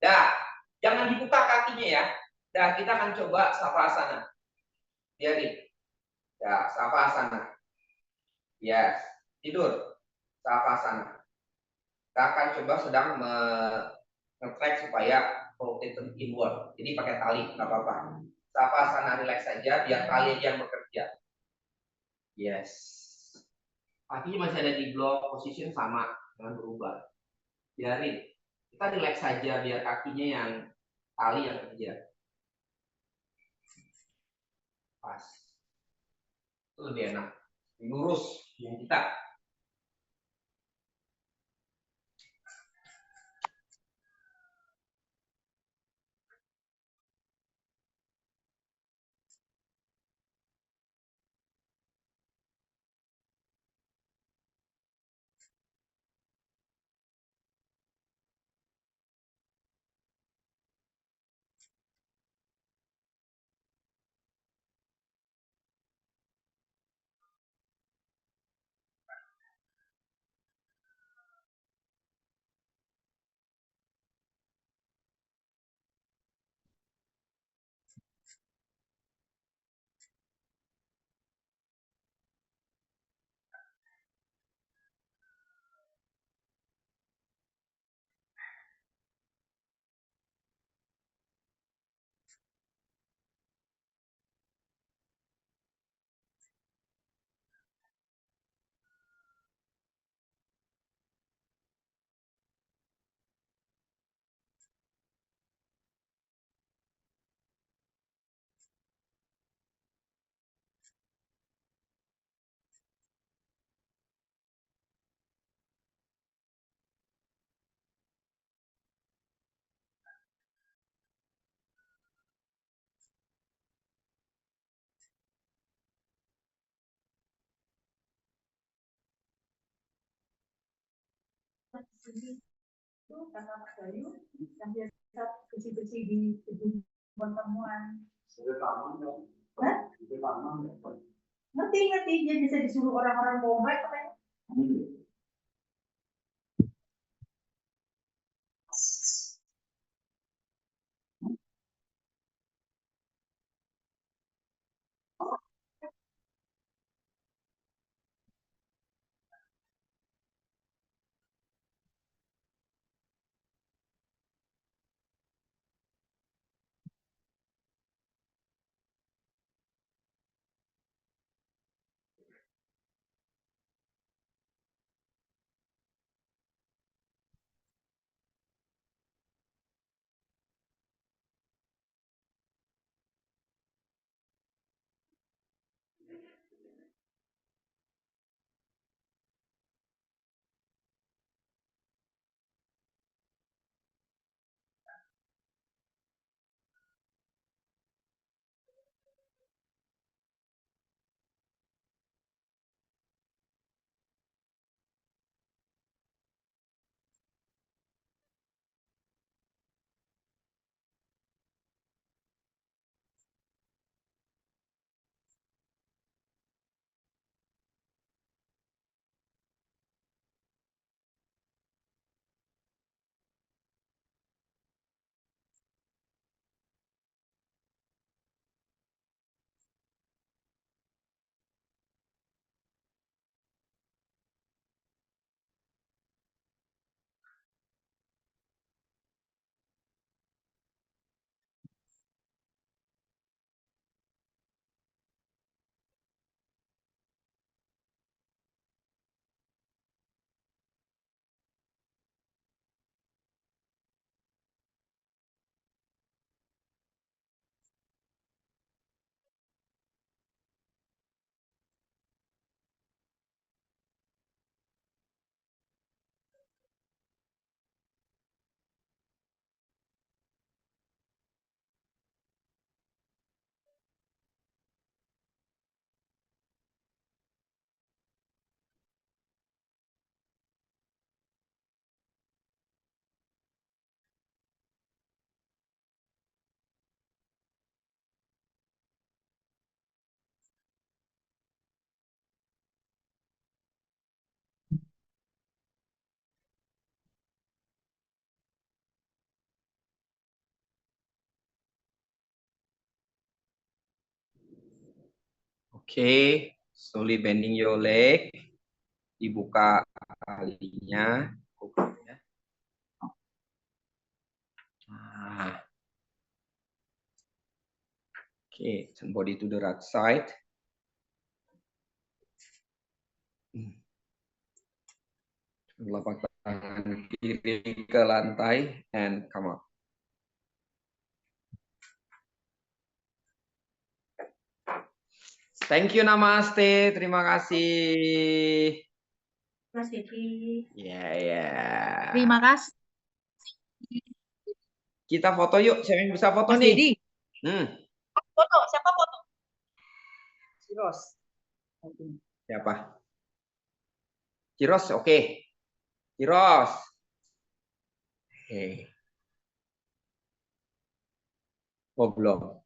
Speaker 1: Dah, jangan dibuka kakinya ya. Dah, kita akan coba savasana. Biarin. Dah, savasana. Yes, tidur. Savasana. Kita akan coba sedang nge-track supaya rotated inward. Jadi pakai tali, nggak apa-apa. Savasana relax saja, biar tali aja yang bekerja. Yes. Kakinya masih ada di block, position sama, jangan berubah. Biarin. Kita relax saja, biar kakinya yang tali yang kerja. Pas. Itu lebih enak. Lurus yang kita.
Speaker 3: Sini itu karena Mas Bayu yang biasa bersih-bersih di gedung pertemuan. Hah? Ngerti, dia bisa disuruh orang-orang komplek katanya.
Speaker 1: Oke, slowly bending your leg. Dibuka talinya. Nah. Oke, turn body to the right side. Telapak tangan kiri ke lantai and come up. Thank you Namaste, terima kasih.
Speaker 2: Mas Dedi.
Speaker 1: Ya.
Speaker 3: Terima kasih.
Speaker 1: Kita foto yuk, siapa yang bisa foto
Speaker 3: Mas
Speaker 1: nih?
Speaker 3: Dedi.
Speaker 4: Foto, siapa foto?
Speaker 3: Ciros.
Speaker 1: Siapa? Ciros, oke. Ciros. Oke. Oh, belum.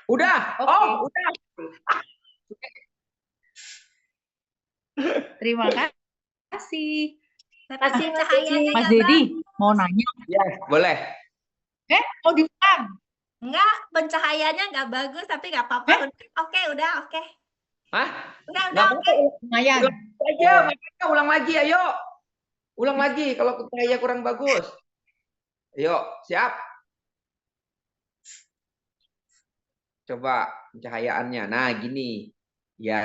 Speaker 1: Udah.
Speaker 3: Oke.
Speaker 1: Oh, udah.
Speaker 3: Terima kasih.
Speaker 2: Kasih Mas
Speaker 4: Cahayanya
Speaker 2: Dedi.
Speaker 3: Mas
Speaker 4: nggak
Speaker 3: Dedi, mau nanya.
Speaker 1: Ya, boleh.
Speaker 3: Mau diulang?
Speaker 4: Enggak, pencahayanya nggak bagus, tapi nggak apa-apa. Oke, udah oke.
Speaker 1: Hah?
Speaker 4: Udah
Speaker 1: Nggak
Speaker 4: oke.
Speaker 1: apa-apa.
Speaker 3: Lumayan.
Speaker 1: Ulang aja, makanya ulang lagi, ayo. Ulang lagi kalau cahaya kurang bagus. Ayo, siap. Coba pencahayaannya. Nah, gini. Ya.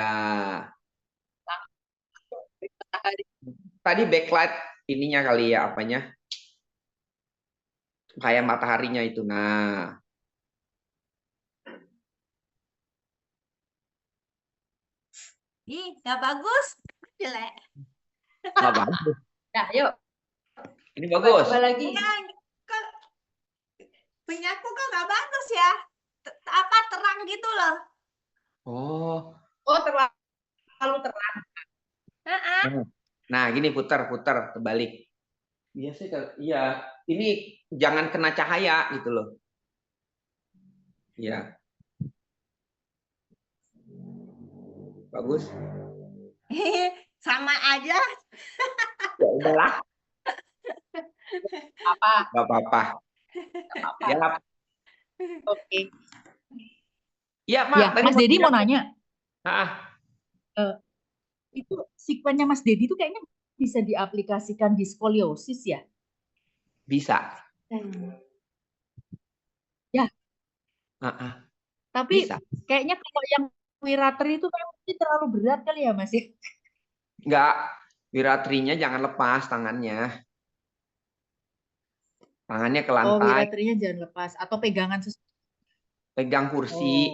Speaker 1: Tadi backlight ininya kali ya, apanya? Kayak mataharinya itu. Nah.
Speaker 4: Ih, nggak bagus. Jelek.
Speaker 1: Nggak bagus.
Speaker 2: Nah, yuk.
Speaker 1: Ini bagus.
Speaker 2: Coba lagi.
Speaker 4: Enggak, punyaku kok nggak bagus ya. Apa terang gitu loh.
Speaker 1: Oh.
Speaker 2: Oh, terlalu terang.
Speaker 1: Nah, gini putar terbalik. Biasanya iya, ini jangan kena cahaya gitu loh. Iya. Bagus.
Speaker 4: Sama aja.
Speaker 1: Ya udahlah.
Speaker 2: Apa?
Speaker 1: Nggak apa-apa. Ya.
Speaker 2: Oke.
Speaker 1: Iya, Mak.
Speaker 3: Ya, Mas Dedi mau nanya. Itu sikuennya Mas Dedi itu kayaknya bisa diaplikasikan di skoliosis ya?
Speaker 1: Bisa.
Speaker 3: Ya. Tapi
Speaker 1: Bisa.
Speaker 3: kayaknya kalau yang wiratri itu kan terlalu berat kali ya, Mas?
Speaker 1: Enggak. Wiratrinya jangan lepas tangannya. Tangannya ke lantai.
Speaker 3: Oh, wiratrinya jangan lepas atau pegangan
Speaker 1: Pegang kursi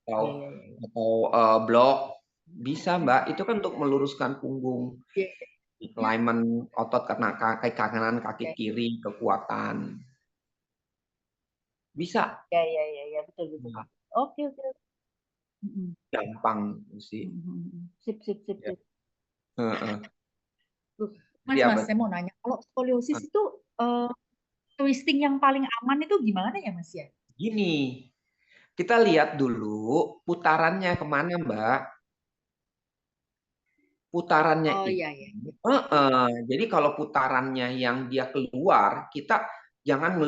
Speaker 1: atau blok. Bisa, Mbak. Itu kan untuk meluruskan punggung. Alignment otot kaki kanan, kaki kiri, kekuatan. Bisa.
Speaker 3: Ya, betul.
Speaker 1: Nah.
Speaker 3: Oke.
Speaker 1: Gampang sih.
Speaker 3: Sip.
Speaker 1: Ya.
Speaker 3: Mas, saya mau nanya, kalau skoliosis itu twisting yang paling aman itu gimana ya, Mas ya?
Speaker 1: Gini, kita lihat dulu putarannya kemana, Mbak. Putarannya
Speaker 3: iya.
Speaker 1: Jadi kalau putarannya yang dia keluar, kita jangan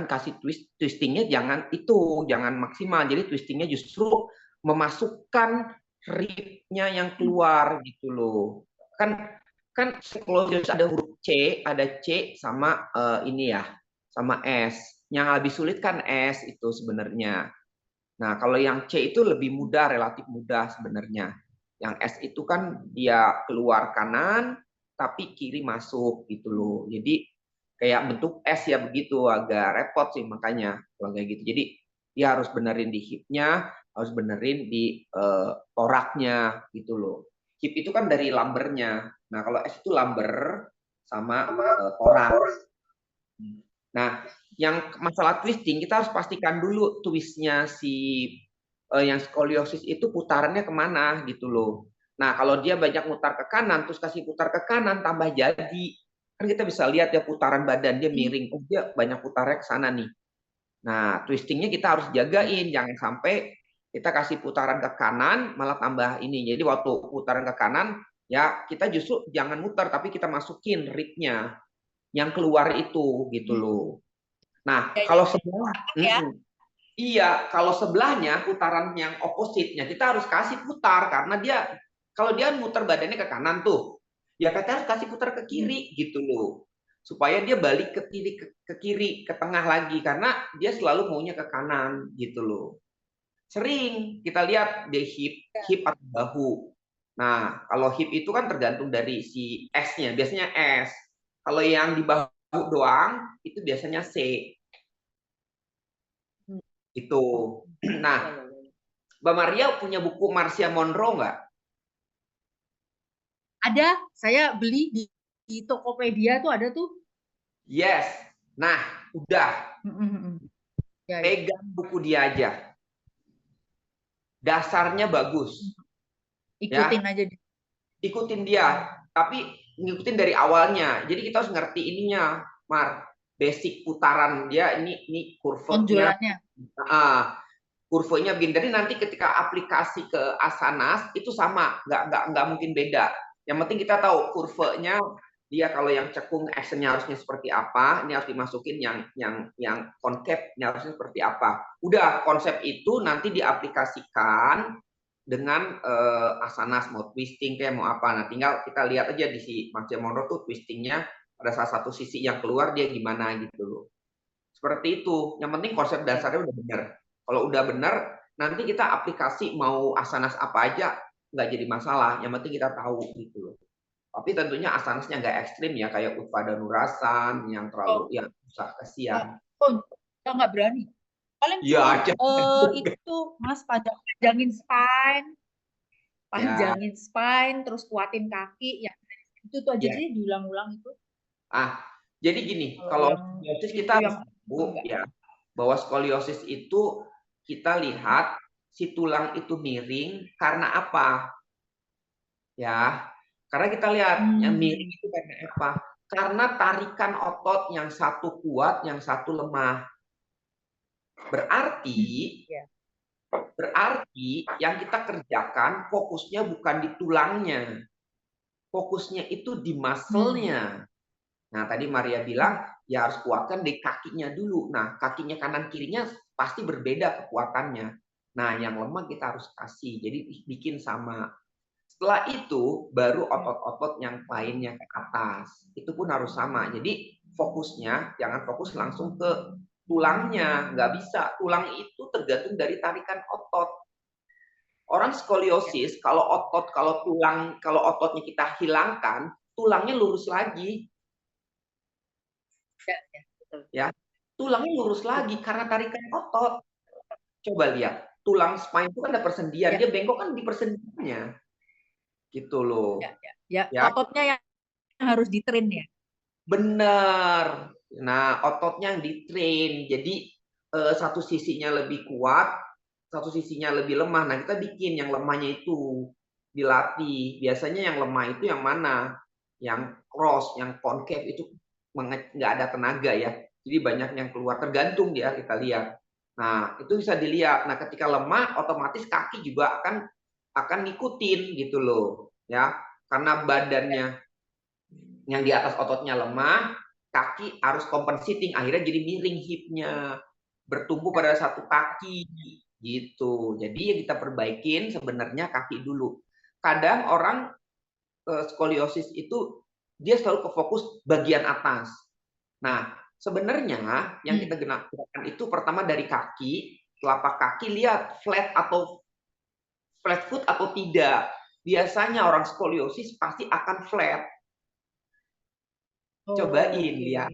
Speaker 1: kasih twistingnya jangan maksimal. Jadi twistingnya justru memasukkan ribnya yang keluar gitu loh. Kan skoliosis ada huruf C, ada C sama ini ya, sama S. Yang lebih sulit kan S itu sebenarnya. Nah, kalau yang C itu lebih mudah, relatif mudah sebenarnya. Yang S itu kan dia keluar kanan, tapi kiri masuk gitu loh. Jadi kayak bentuk S ya begitu, agak repot sih makanya kalau kayak gitu. Jadi dia harus benerin di hipnya, harus benerin di toraknya gitu loh. Hip itu kan dari lumbernya. Nah, kalau S itu lumber sama torak. Nah, yang masalah twisting kita harus pastikan dulu twistnya si yang skoliosis itu putarannya kemana gitu loh. Nah, kalau dia banyak mutar ke kanan, terus kasih putar ke kanan tambah jadi. Kan kita bisa lihat ya putaran badan dia miring. Oh, dia banyak putarnya ke sana nih. Nah, twistingnya kita harus jagain. Jangan sampai kita kasih putaran ke kanan malah tambah ini. Jadi waktu putaran ke kanan Ya, kita justru jangan muter, tapi kita masukin ribnya yang keluar itu gitu loh. Nah,
Speaker 4: Ya,
Speaker 1: kalau
Speaker 4: ya.
Speaker 1: sebelah,
Speaker 4: Ya.
Speaker 1: iya, kalau sebelahnya putaran yang opposite-nya kita harus kasih putar karena dia kalau dia muter badannya ke kanan tuh, ya kita harus kasih putar ke kiri gitu loh. Supaya dia balik ke kiri, ke tengah lagi karena dia selalu maunya ke kanan gitu loh. Sering kita lihat di hip atau bahu. Nah, kalau hip itu kan tergantung dari si S-nya, biasanya S. Kalau yang di bahu doang, itu biasanya C. Itu. Nah, Mbak Maria punya buku Marcia Monroe nggak?
Speaker 3: Ada, saya beli di Tokopedia tuh ada tuh.
Speaker 1: Yes. Nah, udah.
Speaker 3: Ya, ya.
Speaker 1: Pegang buku dia aja. Dasarnya bagus.
Speaker 3: Ikutin
Speaker 1: Ya.
Speaker 3: aja.
Speaker 1: Ikutin dia. Tapi ngikutin dari awalnya. Jadi kita harus ngerti ininya, Mar. Basic putaran dia ini kurvanya.
Speaker 3: Tonjolannya.
Speaker 1: Kurvanya begini. Jadi nanti ketika aplikasi ke asanas itu sama, nggak mungkin beda. Yang penting kita tahu kurvanya dia kalau yang cekung actionnya harusnya seperti apa, ini harus dimasukin yang concave-nya harusnya seperti apa. Udah konsep itu nanti diaplikasikan dengan asanas mau twisting kayak mau apa. Nah tinggal kita lihat aja di si Marcia Monroe tuh twistingnya ada salah satu sisi yang keluar dia gimana gitu loh. Seperti itu. Yang penting konsep dasarnya udah benar. Kalau udah benar, nanti kita aplikasi mau asanas apa aja nggak jadi masalah. Yang penting kita tahu gitu loh. Tapi tentunya asanasnya nggak ekstrim ya kayak Utpada Nurasan yang terlalu yang susah kasihan.
Speaker 3: Nggak berani. Paling
Speaker 1: Ya,
Speaker 3: itu Mas panjangin spine, terus kuatin kaki, ya itu tuh aja sih diulang-ulang itu.
Speaker 1: Jadi gini, kalau skoliosis kita harus tahu ya bahwa skoliosis itu kita lihat si tulang itu miring karena apa? Ya, karena kita lihat yang miring itu karena apa? Karena tarikan otot yang satu kuat, yang satu lemah. Berarti yang kita kerjakan fokusnya bukan di tulangnya. Fokusnya itu di muscle-nya. Nah, tadi Maria bilang ya harus kuatkan di kakinya dulu. Nah, kakinya kanan kirinya pasti berbeda kekuatannya. Nah, yang lemah kita harus kasih. Jadi bikin sama. Setelah itu baru otot-otot yang lainnya ke atas. Itu pun harus sama. Jadi fokusnya jangan fokus langsung ke tulangnya. Nggak bisa. Tulang itu tergantung dari tarikan otot. Orang skoliosis kalau ototnya kita hilangkan, tulangnya lurus lagi. Ya, tulangnya lurus lagi karena tarikan otot. Coba lihat, tulang spine itu kan ada persendian, dia bengkok kan di persendiannya. Gitu loh.
Speaker 3: Ya, ototnya yang harus ditrain ya.
Speaker 1: Benar. Nah, ototnya yang ditrain. Jadi satu sisinya lebih kuat, satu sisinya lebih lemah. Nah, kita bikin yang lemahnya itu dilatih. Biasanya yang lemah itu yang mana? Yang cross, yang concave itu nggak ada tenaga ya. Jadi banyak yang keluar, tergantung ya kita lihat. Nah, itu bisa dilihat. Nah, ketika lemah, otomatis kaki juga akan ngikutin gitu loh, ya. Karena badannya yang di atas ototnya lemah, kaki harus compensating, akhirnya jadi miring hipnya, bertumbuh pada satu kaki gitu. Jadi yang kita perbaikin sebenarnya kaki dulu. Kadang orang skoliosis itu dia selalu ke fokus bagian atas. Nah, sebenarnya yang kita gunakan itu pertama dari kaki, telapak kaki lihat flat foot atau tidak. Biasanya orang skoliosis pasti akan flat. Cobain lihat.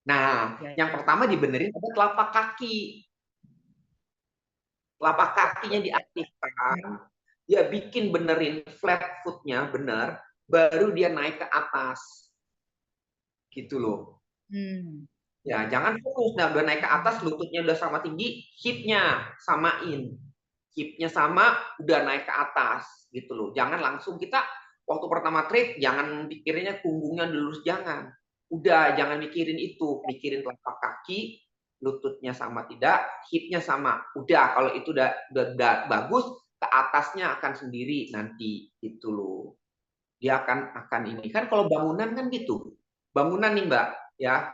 Speaker 1: Nah, yang pertama dibenerin ada telapak kaki. Telapak kakinya diaktifkan, dia bikin benerin flat footnya bener, baru dia naik ke atas. Gitu loh. Ya, jangan fokus. Nah, udah naik ke atas, lututnya udah sama tinggi, hipnya samain. Hipnya sama, udah naik ke atas. Gitu loh. Jangan langsung kita, waktu pertama trade, jangan pikirinnya punggungnya lurus, jangan. Udah, jangan mikirin itu. Mikirin telapak kaki, lututnya sama tidak, hipnya sama. Udah, kalau itu udah bagus, ke atasnya akan sendiri nanti gitu loh. Dia akan ini. Kan kalau bangunan kan gitu. Bangunan nih Mbak, ya.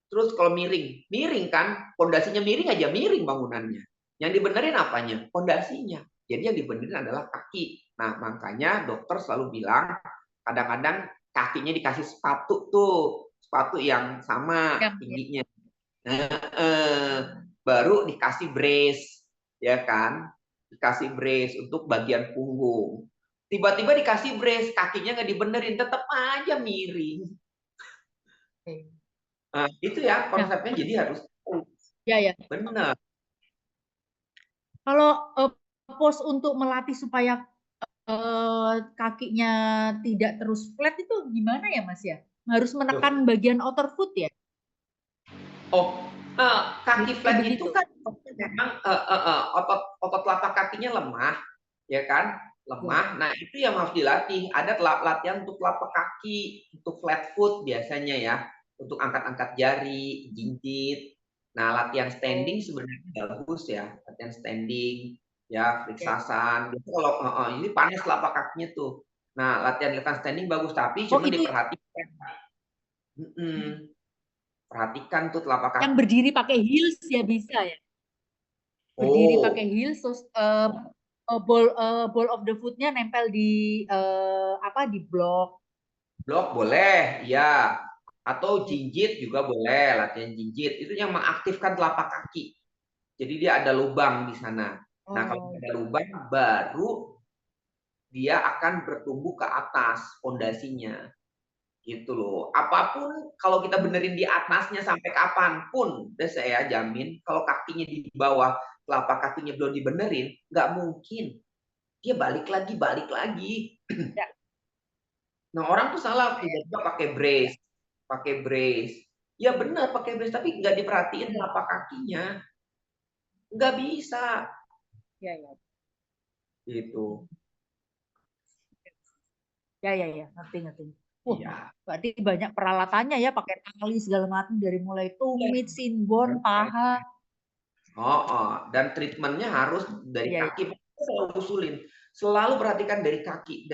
Speaker 1: Terus kalau miring kan, pondasinya miring aja miring bangunannya. Yang dibenerin apanya? Pondasinya. Jadi yang dibenerin adalah kaki. Nah, makanya dokter selalu bilang kadang-kadang kakinya dikasih sepatu tuh, sepatu yang sama
Speaker 3: Yang
Speaker 1: tingginya. Baru dikasih brace, ya kan? Dikasih brace untuk bagian punggung. Tiba-tiba dikasih brace, kakinya nggak dibenerin, tetap aja miring. Nah, itu ya
Speaker 3: Nah,
Speaker 1: konsepnya, jadi harus
Speaker 3: ya.
Speaker 1: benar.
Speaker 3: Kalau pose untuk melatih supaya kakinya tidak terus flat itu gimana ya Mas ya? Harus menekan bagian outer foot ya?
Speaker 1: Oh, kaki flat
Speaker 3: Begitu.
Speaker 1: itu kan memang otot telapak kakinya lemah, ya kan? Lemah. Nah, itu yang harus dilatih. Ada latihan untuk telapak kaki, untuk flat foot biasanya ya, untuk angkat-angkat jari, jinjit. Nah, latihan standing sebenarnya bagus ya, latihan standing, ya, flexasan. Itu kalau ini panas telapak kakinya tuh. Nah, latihan standing bagus, tapi cuma
Speaker 3: itu
Speaker 1: diperhatikan. Perhatikan tuh telapak kaki.
Speaker 3: yang berdiri pakai heels ya bisa ya? Berdiri pakai heels, terus ball of the foot-nya nempel di di blok.
Speaker 1: Blok boleh, ya. Atau jinjit juga boleh, latihan jinjit. Itu yang mengaktifkan telapak kaki. Jadi dia ada lubang di sana. Nah, kalau ada lubang, baru dia akan bertumbuh ke atas fondasinya. Gitu loh. Apapun kalau kita benerin di atasnya sampai kapanpun, udah saya jamin kalau kakinya di bawah, telapak kakinya belum dibenerin, nggak mungkin. Dia balik lagi.
Speaker 3: Ya.
Speaker 1: Nah, orang tuh salah, tiba-tiba pakai brace. Ya benar pakai brace, tapi nggak diperhatiin telapak kakinya. Nggak bisa.
Speaker 3: Ya.
Speaker 1: Gitu.
Speaker 3: Ya, ngerti.
Speaker 1: Iya.
Speaker 3: Berarti banyak peralatannya ya, pakai tali segala macam dari mulai tumit, sinbon, paha.
Speaker 1: Dan treatmentnya harus dari kaki. Selalu usulin. Selalu perhatikan dari kaki.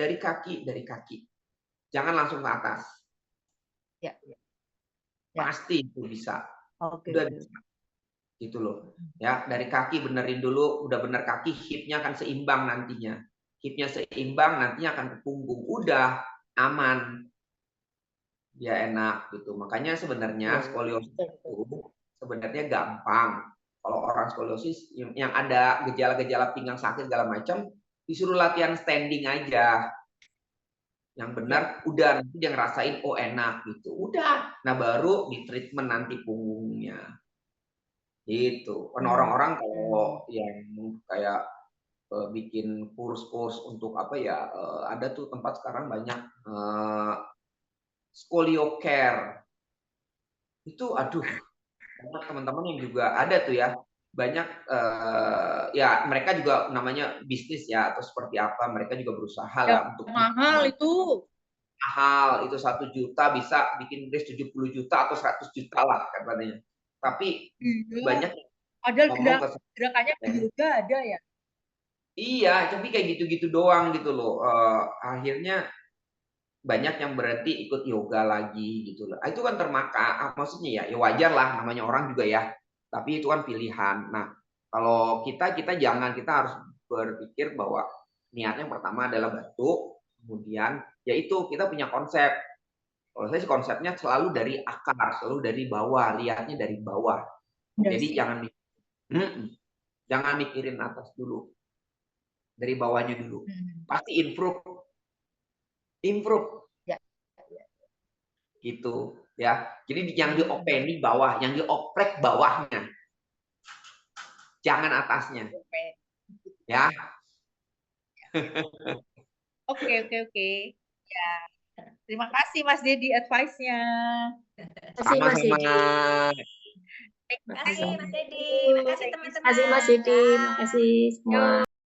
Speaker 1: Jangan langsung ke atas.
Speaker 3: Ya.
Speaker 1: Pasti itu bisa.
Speaker 3: Oke.
Speaker 1: Udah bisa. Gitu loh. Ya, dari kaki benerin dulu, udah bener kaki, hipnya akan seimbang nantinya. Hipnya seimbang, nantinya akan ke punggung. Udah aman. Ya enak gitu. Makanya sebenarnya skoliosis itu sebenarnya gampang. Kalau orang skoliosis yang ada gejala-gejala pinggang sakit segala macam, disuruh latihan standing aja. Yang benar, udah nanti dia ngerasain oh enak gitu. Udah. Nah, baru di treatment nanti punggungnya. Gitu. Kan orang-orang kalau yang kayak bikin kurs-kurs untuk apa ya, ada tuh tempat sekarang banyak scolio care. Itu aduh, banyak teman-teman yang juga ada tuh ya. Banyak ya mereka juga namanya bisnis ya atau seperti apa, mereka juga berusaha lah untuk
Speaker 3: mahal itu.
Speaker 1: Mahal itu 1 juta bisa bikin brace 70 juta atau 100 juta lah katanya. Tapi banyak
Speaker 3: padahal
Speaker 1: ngomong
Speaker 3: gerakannya juga ada ya.
Speaker 1: Iya, tapi kayak gitu-gitu doang gitu loh. Akhirnya banyak yang berarti ikut yoga lagi gitu loh. Itu kan maksudnya ya wajar lah namanya orang juga ya. Tapi itu kan pilihan. Nah, kalau kita harus berpikir bahwa niatnya pertama adalah bantu, kemudian yaitu kita punya konsep. Kalau saya konsepnya selalu dari akar, selalu dari bawah, lihatnya dari bawah. Jadi jangan mikirin atas dulu. Dari bawahnya dulu. Pasti improve.
Speaker 3: Ya.
Speaker 1: Gitu ya. Jadi yang diopeni bawah, yang dioprek bawahnya. Jangan atasnya. Ya.
Speaker 3: Oke. Ya. Terima kasih Mas Dedi advice-nya.
Speaker 1: Sama-sama.
Speaker 4: Terima kasih Mas Dedi. Terima kasih teman-teman.
Speaker 2: Terima kasih Mas Dedi. Terima kasih semua.